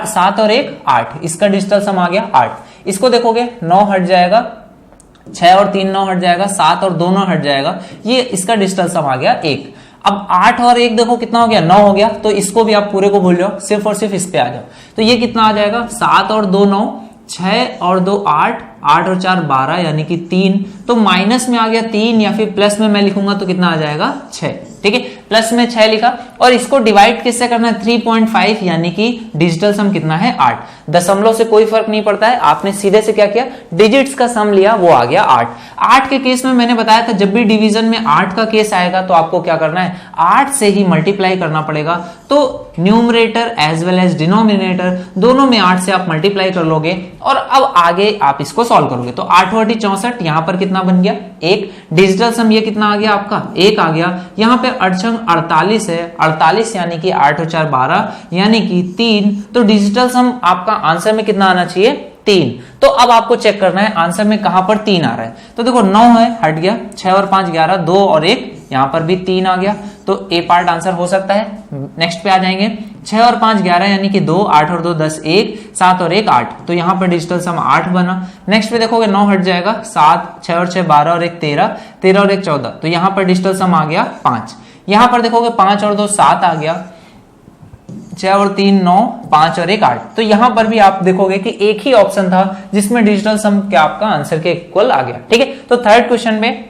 7 और 1 8, इसका डिजिटल सम आ गया 8। इसको देखोगे 9 हट जाएगा, 6 और 3 9 हट जाएगा, 7 और 2 9 हट जाएगा, ये इसका डिजिटल सम आ गया 1। अब 8 और 1 देखो कितना हो गया 9 हो गया, तो इसको भी आप पूरे को भूल जाओ, सिर्फ और सिर्फ इस पे आ जाओ। तो ये कितना आ जाएगा 7 और 2 9, 6 और 2 8, 8 और 4 12, यानी कि 3। तो माइनस में आ गया 3, या फिर प्लस में मैं लिखूंगा तो कितना आ जाएगा 6। ठीक है, प्लस में 6 लिखा और इसको डिवाइड किससे करना है 3.5 यानी कि डिजिटल सम कितना है 8। दशमलव से कोई फर्क नहीं पड़ता है, आपने सीधे से क्या किया डिजिट्स का सम लिया, वो आ गया 8। 8 के केस में मैंने बताया था जब भी डिवीजन में 8 का केस आएगा तो आपको क्या करना है 8 से ही मल्टीप्लाई करना पड़ेगा। तो numerator as well as denominator दोनों में 8 से आप मल्टीप्लाई कर लोगे और अब आगे आप इसको सॉल्व करोगे। तो 8 × 8 = 64, यहां पर कितना बन गया 1। डिजिटल सम ये कितना आ गया आपका 1 आ गया। यहां पे 48 है, 48 यानी कि 8 × 4 = 12 यानी कि 3। तो डिजिटल सम आपका आंसर में कितना आना चाहिए 3। तो अब आपको चेक करना है आंसर में कहां पर 3 आ रहा है। तो देखो 9 है हट गया, 6 और 5 11, 2 और 1 यहां पर भी 3 आ गया, तो ए पार्ट आंसर हो सकता है। नेक्स्ट पे आ जाएंगे 6 और 5 11 यानी कि 2, 8 और 2 10 1, 7 और 1 8, तो यहां पर डिजिटल सम 8 बना। नेक्स्ट पे देखोगे 9 हट जाएगा, 7, 6 और 6 12 और 1 13, 13 और 1 14, तो यहां पर डिजिटल सम आ गया 5। यहां पर देखोगे 5 और 2 7 आ गया, 6 और 3 9, 5 और 1 8, तो यहां पर भी आप देखोगे कि एक ही ऑप्शन था जिसमें डिजिटल सम क्या आपका आंसर के इक्वल आ गया। ठीक है, तो थर्ड क्वेश्चन में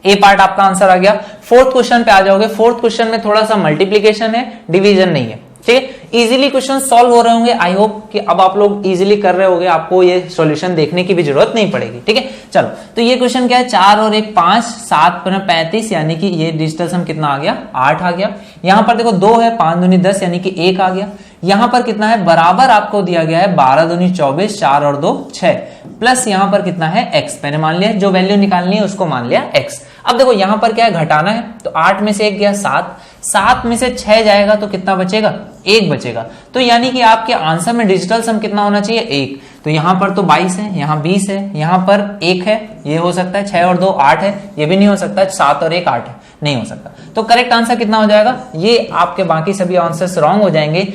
ए पार्ट आपका आंसर आ गया। फोर्थ क्वेश्चन पे आ जाओगे। फोर्थ क्वेश्चन में थोड़ा सा मल्टीप्लीकेशन है, डिवीजन नहीं है। ठीक है, इजीली क्वेश्चन सॉल्व हो रहे होंगे। आई होप कि अब आप लोग इजीली कर रहे होंगे, आपको ये सॉल्यूशन देखने की भी जरूरत नहीं पड़ेगी। ठीक है, चलो तो ये क्वेश्चन क्या है 4 और 1 5, 7 × 35 यानी कि ये डिजिटल सम कितना आ गया 8 आ गया। यहां पर देखो 2 है, 5 दूनी 10 यानी कि 1 आ गया। यहां पर कितना है बराबर आपको दिया गया है 12 दूनी 24, 4 और 2 6, प्लस यहां पर कितना है x, मैंने मान लिया जो वैल्यू निकालनी है उसको मान लिया x। अब देखो यहां पर क्या है घटाना है, तो 8 में से 1 गया 7, 7 में से 6 जाएगा तो कितना बचेगा 1 बचेगा। तो यानी कि आपके आंसर में डिजिटल सम कितना होना चाहिए 1। तो यहां पर तो 22 है, यहां 20 है, यहां पर 1 है, ये हो सकता है 6 और 2 8 है, ये भी नहीं हो सकता, 7 और 1 8 है, नहीं हो सकता। तो करेक्ट आंसर कितना हो जाएगा, ये आपके बाकी सभी आंसर्स रॉन्ग हो जाएंगे,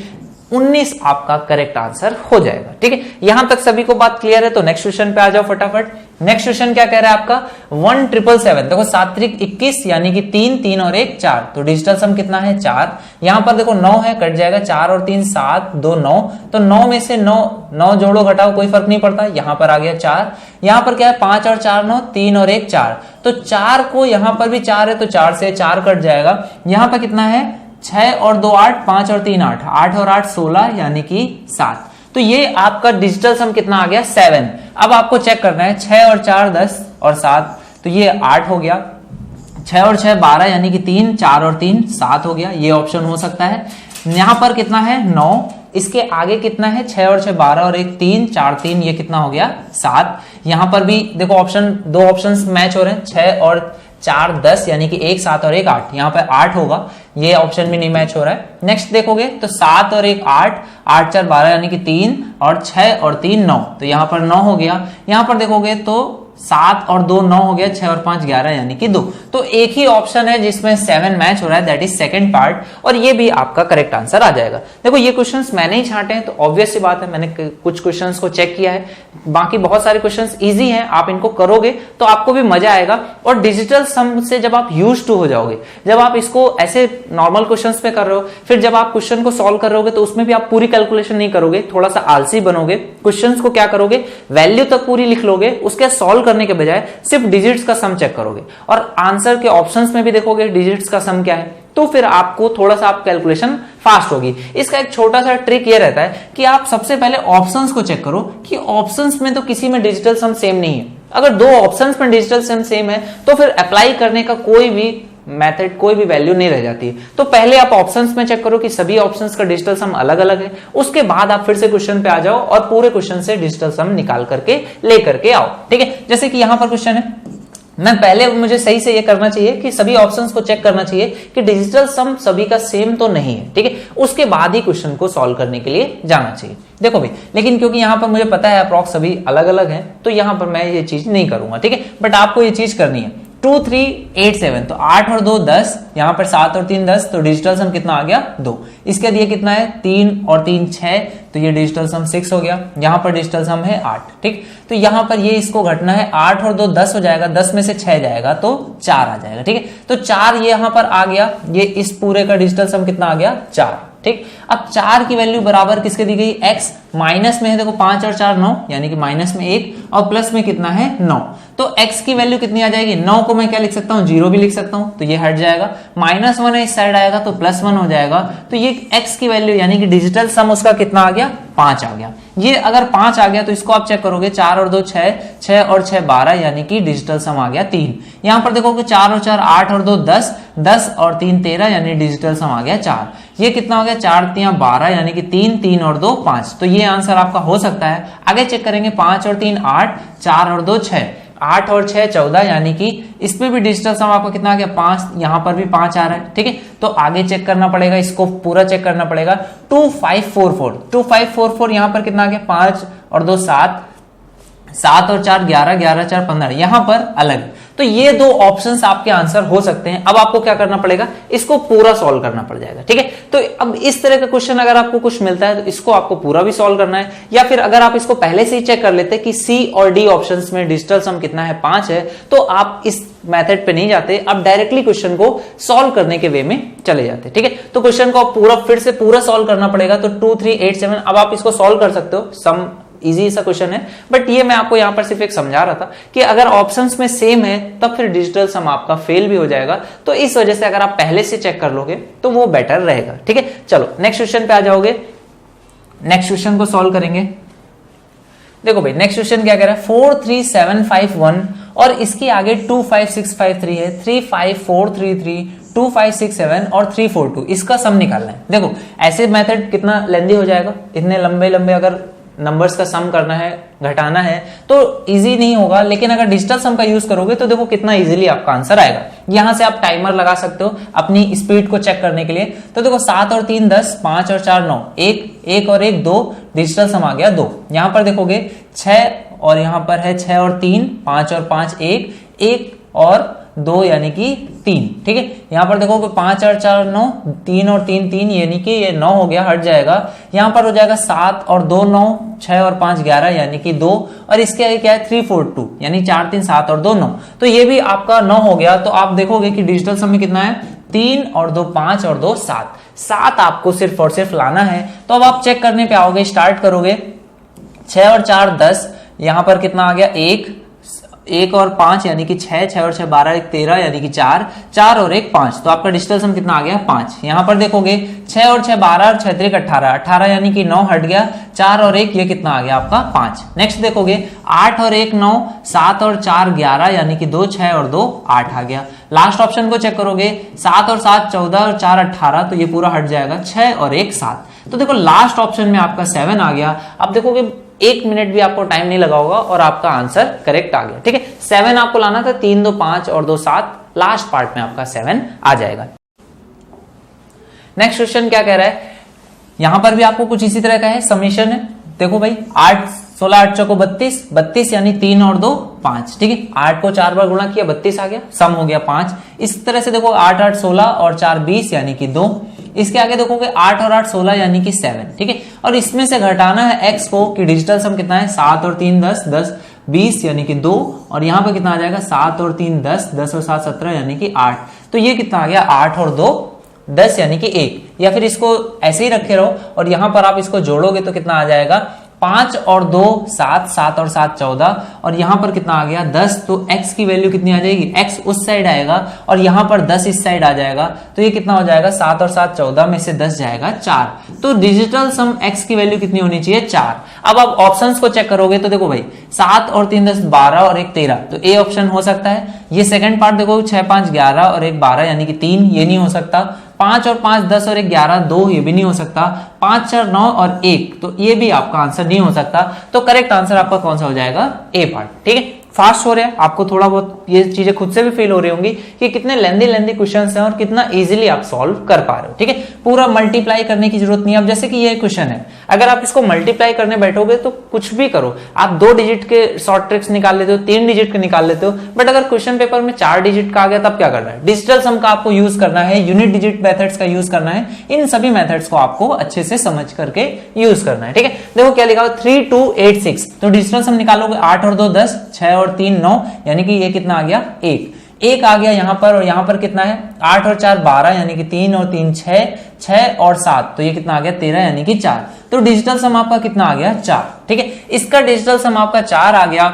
19 आपका करेक्ट आंसर हो जाएगा। ठीक है, यहां तक सभी को बात क्लियर है। तो नेक्स्ट क्वेश्चन पे आ जाओ फटाफट। नेक्स्ट क्वेश्चन क्या कह रहा है आपका 1777, देखो 7 × 21 यानी कि 3, 3 और 1 4, तो डिजिटल सम कितना है 4। यहां पर देखो 9 है, कट जाएगा 4 और 3 7, 2 9, तो 9 में से 9 जोड़ो घटाओ कोई फर्क नहीं पड़ता, यहां पर आ गया 4। यहां पर क्या है 5 और 4 9, 3 और 1 4, तो 4 को यहां पर भी 4 है तो 4 से 4 कट जाएगा। यहां पर कितना है 6 और 2 8, 5 और 3 8, 8 और 8 16 यानी कि 7। तो ये आपका डिजिटल सम कितना आ गया 7। अब आपको चेक करना है 6 और 4 10 और 7, तो ये 8 हो गया, 6 और 6 12 यानी कि 3, 4 और 3 7 हो गया, ये ऑप्शन हो सकता है। यहां पर कितना है 9, इसके आगे कितना है 6 और 6 12 और 1 3, 4 3, ये कितना हो गया 7। यहां पर भी देखो ऑप्शन, दो ऑप्शंस मैच हो रहे हैं, 6 और 4 10 यानी कि 1 7 और 1 8, यहां पर 8 होगा, ये ऑप्शन भी नहीं मैच हो रहा है। नेक्स्ट देखोगे तो 7 और 1 8, 8 4 12 यानी कि 3 और 6 और 3 9, तो यहां पर 9 हो गया। यहां पर देखोगे तो 7 और 2 9 हो गया, 6 और 5 11 यानी कि 2, तो एक ही ऑप्शन है जिसमें 7 मैच हो रहा है, दैट इज सेकंड पार्ट, और ये भी आपका करेक्ट आंसर आ जाएगा। देखो ये क्वेश्चंस मैंने ही छांटे हैं, तो ऑब्वियस सी बात है मैंने कुछ क्वेश्चंस को चेक किया है, बाकी बहुत सारे क्वेश्चंस इजी हैं, आप इनको करोगे तो आपको भी मजा आएगा। और डिजिटल सम से जब आप यूज्ड टू हो जाओगे, जब आप इसको ऐसे नॉर्मल क्वेश्चंस पे कर रहे हो, फिर जब आप क्वेश्चन को सॉल्व कर रहे होगे तो उसमें भी आप पूरी कैलकुलेशन नहीं करोगे, थोड़ा सा आलसी बनोगे, क्वेश्चंस को क्या करोगे वैल्यू तक पूरी लिख लोगे, उसके सॉल्व करने के बजाय सिर्फ डिजिट्स का सम चेक करोगे और आंसर के ऑप्शंस में भी देखोगे डिजिट्स का सम क्या है, तो फिर आपको थोड़ा सा आप कैलकुलेशन फास्ट होगी। इसका एक छोटा सा ट्रिक ये रहता है कि आप सबसे पहले ऑप्शंस को चेक करो कि ऑप्शंस में तो किसी में डिजिटल सम सेम नहीं है। अगर दो ऑप्शंस में डिजिटल सम सेम है तो फिर अप्लाई करने का कोई भी मेथड, कोई भी वैल्यू नहीं रह जाती है। तो पहले आप ऑप्शंस में चेक करो कि सभी ऑप्शंस का डिजिटल सम अलग अलग है, उसके बाद आप फिर से क्वेश्चन पे आ जाओ और पूरे क्वेश्चन से डिजिटल सम निकाल करके लेकर के आओ। ठीक है, जैसे कि यहां पर क्वेश्चन है, मैं पहले मुझे सही से ये करना चाहिए कि सभी ऑप्शंस को चेक करना चाहिए कि डिजिटल सम सभी का सेम तो नहीं है। ठीक है, उसके बाद ही क्वेश्चन को सॉल्व करने के लिए जाना चाहिए। देखो भाई, लेकिन क्योंकि यहां पर मुझे पता है अप्रॉक्स सभी अलग अलग हैं, तो यहां पर मैं ये चीज नहीं करूंगा। ठीक है, बट आपको ये चीज करनी है। 2 3 8 7, तो 8 और 2 10, यहां पर 7 और 3 10, तो डिजिटल सम कितना आ गया 2। इसके बाद ये कितना है 3 और 3 6, तो ये डिजिटल सम 6 हो गया। यहां पर डिजिटल सम है 8। ठीक, तो यहां पर ये इसको घटना है, 8 और 2 10 हो जाएगा, 10 में से 6 जाएगा तो 4 आ जाएगा। ठीक है, तो 4 ये यहां पर आ गया, ये इस पूरे का डिजिटल सम कितना आ गया 4। ठीक, अब 4 की वैल्यू बराबर किसके दी गई x, माइनस में है देखो 5 और 4 9, यानी कि माइनस में 1 और प्लस में कितना है 9, तो तो x की वैल्यू कितनी आ जाएगी, 9 को मैं क्या लिख सकता हूँ, 0 भी लिख सकता हूँ, तो ये हट जाएगा। -1 है इस साइड आएगा तो +1 हो जाएगा। तो ये x की वैल्यू यानी कि डिजिटल सम उसका कितना आ गया, 5 आ गया। ये अगर 5 आ गया तो इसको आप चेक करोगे, 4 और 2 6, 6 और 6 12 यानी कि डिजिटल सम आ गया 3। यहां पर देखोगे 4 और 4 8 और 2 10, 10 और 3 13 यानी डिजिटल सम आ गया 4। ये कितना हो गया, 4 3 12 यानी कि 3, 3 और 2 5। तो ये आंसर आपका हो सकता है। आगे चेक करेंगे, 5 और 3 8, 4 और 2 6, 8 और 6 14 यानी कि इसमें भी डिजिटल सम आपका कितना आ गया, 5। यहां पर भी 5 आ रहा है, ठीक है। तो आगे चेक करना पड़ेगा, इसको पूरा चेक करना पड़ेगा। 2544, 2544 यहां पर कितना आ गया, 5 और 2 7, 7 और 4 11, 11 4 15, यहां पर अलग। तो ये दो ऑप्शंस आपके आंसर हो सकते हैं। अब आपको क्या करना पड़ेगा, इसको पूरा सॉल्व करना पड़ जाएगा, ठीक है। तो अब इस तरह का क्वेश्चन अगर आपको कुछ मिलता है तो इसको आपको पूरा भी सॉल्व करना है, या फिर अगर आप इसको पहले से ही चेक कर लेते कि सी और डी ऑप्शंस में डिजिटल सम कितना है, 5 है, तो आप इस मेथड पे नहीं जाते, आप डायरेक्टली क्वेश्चन को सॉल्व करने के वे में चले जाते, ठीक है। तो क्वेश्चन को पूरा फिर से पूरा सॉल्व करना पड़ेगा। तो 2 3 8 7, अब आप इसको सॉल्व कर सकते हो, सम इजी सा क्वेश्चन है, बट ये मैं आपको यहां पर सिर्फ एक समझा रहा था कि अगर ऑप्शंस में सेम है तब फिर डिजिटल सम आपका फेल भी हो जाएगा। तो इस वजह से अगर आप पहले से चेक कर लोगे तो वो बेटर रहेगा, ठीक है। चलो नेक्स्ट क्वेश्चन पे आ जाओगे, नेक्स्ट क्वेश्चन को सॉल्व करेंगे। देखो भाई नेक्स्ट क्वेश्चन क्या कह रहा है, 43751 और इसके आगे 25653 है, 35433, 2567 और 342, इसका सम निकालना है। देखो ऐसे मेथड कितना लेंदी हो जाएगा, इतने लंबे लंबे अगर नंबर्स का सम करना है, घटाना है तो इजी नहीं होगा, लेकिन अगर डिजिटल सम का यूज करोगे तो देखो कितना इजीली आपका आंसर आएगा। यहां से आप टाइमर लगा सकते हो अपनी स्पीड को चेक करने के लिए। तो देखो 7 और 3 10, 5 और 4 9, 1 और 1 2, डिजिटल सम आ गया 2। यहां पर देखोगे 6 और यहां पर है 6 और 3, 5 और 5 1, 1 और 2 यानी कि 3, ठीक है। यहां पर देखोगे 5 और 4 9, 3 और 3 3 यानी कि ये 9 हो गया, हट जाएगा। यहां पर हो जाएगा 7 और 2 9, 6 और 5 11 यानी कि 2, और इसके आगे क्या है 342 यानी 4 3 7 और 2 9, तो ये भी आपका 9 हो गया। तो आप देखोगे कि डिजिटल सम में कितना है, 3 और 2 5 और 2 7, 7 आपको सिर्फ और सिर्फ लाना है। तो अब आप चेक करने पे आओगे, स्टार्ट करोगे, 6 और 4 10, यहां पर कितना आ गया 1 और 5 यानी कि 6, 6 और 6 12, 1 13 यानी कि 4, 4 और 1 5, तो आपका डिजिटल सम कितना आ गया 5। यहां पर देखोगे 6 और 6 12 और 6 3 18, 18 यानी कि 9 हट गया, 4 और 1 ये कितना आ गया आपका 5। नेक्स्ट देखोगे 8 और 1 9, 7 और 4 11 यानी कि 2 6 और 2 8 आ गया। लास्ट ऑप्शन को चेक करोगे, 7 और 7 14 और 4 18, तो ये पूरा हट जाएगा, 6 और 1 7। तो देखो लास्ट ऑप्शन में आपका 7 आ गया। अब देखोगे 1 मिनट भी आपको टाइम नहीं लगा होगा और आपका आंसर करेक्ट आ गया, ठीक है। 7 आपको लाना था, 3 2 5 और 2 7, लास्ट पार्ट में आपका 7 आ जाएगा। नेक्स्ट क्वेश्चन क्या कह रहा है, यहां पर भी आपको कुछ इसी तरह का है, समेशन है। देखो भाई 8 16 8 चौको 32, 32 यानी 3 और 2 5, ठीक है। 8 को 4 बार गुणा किया 32 आ गया, सम हो गया 5। इस तरह से देखो 8 8 16 और 4 20 यानी कि 2। इसके आगे देखोगे 8 और 8 16 यानी कि 7, ठीक है। और इसमें से घटाना है x को कि डिजिटल सम कितना है, 7 और 3 10, 10 20 यानी कि 2, और यहां पर कितना आ जाएगा 7 और 3 10, 10 और 7 17 यानी कि 8। तो ये कितना आ गया 8 और 2 10 यानी कि 1, या फिर इसको ऐसे ही रखे रहो और यहां पर आप इसको जोड़ोगे तो कितना आ जाएगा 5 और 2 7, 7 और 7 14, और यहां पर कितना आ गया 10। तो x की वैल्यू कितनी आ जाएगी, x उस साइड आएगा और यहां पर 10 इस साइड आ जाएगा, तो ये कितना हो जाएगा 7 और 7 14 में से 10 जाएगा 4। तो डिजिटल सम x की वैल्यू कितनी होनी चाहिए 4। अब आप ऑप्शंस को चेक करोगे तो देखो भाई 7 और 3 10 12 और 1 13, तो ए ऑप्शन हो सकता है। ये सेकंड पार्ट देखो 6 5 11 और 1 12 यानी कि 3, ये नहीं हो सकता। 5 और 5 10 और 1 11 2, ये भी नहीं हो सकता। 5 4 9 और 1, तो ये भी आपका आंसर नहीं हो सकता। तो करेक्ट आंसर आपका कौन सा हो जाएगा, ए पार्ट, ठीक है। फास्ट हो रहा है, आपको थोड़ा बहुत ये चीजें खुद से भी फील हो रही होंगी कि कितने लेंदी क्वेश्चंस हैं और कितना इजीली आप सॉल्व कर पा रहे हो, ठीक है। पूरा मल्टीप्लाई करने की जरूरत नहीं है। अब जैसे कि ये क्वेश्चन है, अगर आप इसको मल्टीप्लाई करने बैठोगे तो कुछ भी करो, आप 2 डिजिट के शॉर्ट ट्रिक्स निकाल लेते हो, 3 डिजिट के निकाल लेते हो, बट अगर क्वेश्चन पेपर में 4 डिजिट का आ गया तब क्या करना है, डिजिटल सम का आपको यूज करना है, यूनिट डिजिट मेथड्स का यूज करना है। इन सभी मेथड्स को आपको अच्छे से समझ करके यूज करना है, ठीक है। देखो क्या लिखा हुआ 3 2 8 6, तो डिजिटल सम निकालोगे 8 और 2 10, 6 और 3 9, यानी कि ये कितना आ गया 1 आ गया यहां पर, और यहां पर कितना है 8 और 4 12 यानी कि 3 और 3 6, 6 और 7, तो ये कितना आ गया 13 यानी कि 4। तो डिजिटल सम आपका कितना आ गया 4, ठीक है। इसका डिजिटल सम आपका 4 आ गया।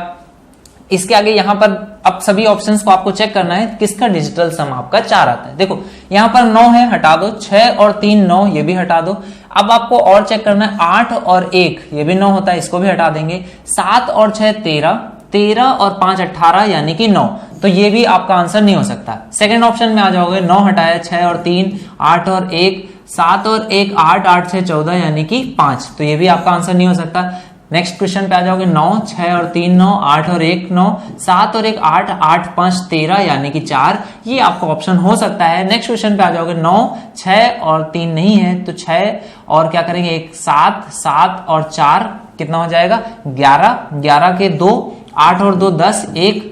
इसके आगे यहाँ पर अब सभी ऑप्शंस को आपको चेक करना है किसका डिजिटल सम आपका 4 आता है। देखो यहाँ पर 9 है, हटा दो, 6 और 3 9, ये भी हटा दो। अब आपको और चेक करना है 8 और 1, ये भी 9 होता है, इसको भी हटा देंगे। 7 और 6 13, 13 और 5 18 यानी कि 9, तो ये भी आपका आंसर नहीं हो सकता। सेकेंड ऑप्शन में आ जाओगे, 9 हटाया, 6 और 3 8 और 1, 7 और 1 8, 8 6 14 यानी कि 5, तो ये भी आपका आंसर नहीं हो सकता। नेक्स्ट क्वेश्चन पे आ जाओगे, 9 6 और 3 9, 8 और 1 9, 7 और 1 8, 8 5 13 यानी कि 4, ये आपका ऑप्शन हो सकता है। नेक्स्ट क्वेश्चन पे आ जाओगे, 9 6 और 3 नहीं है, तो 6 और क्या करेंगे 1 7, 7 और 4 कितना हो जाएगा 11, 11 के 2, 8 और 2 10, 1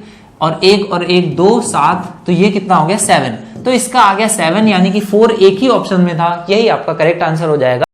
और 1 2 7, तो ये कितना हो गया 7, तो इसका आ गया 7 यानी कि 4 एक ही ऑप्शन में था, यही आपका करेक्ट आंसर हो जाएगा।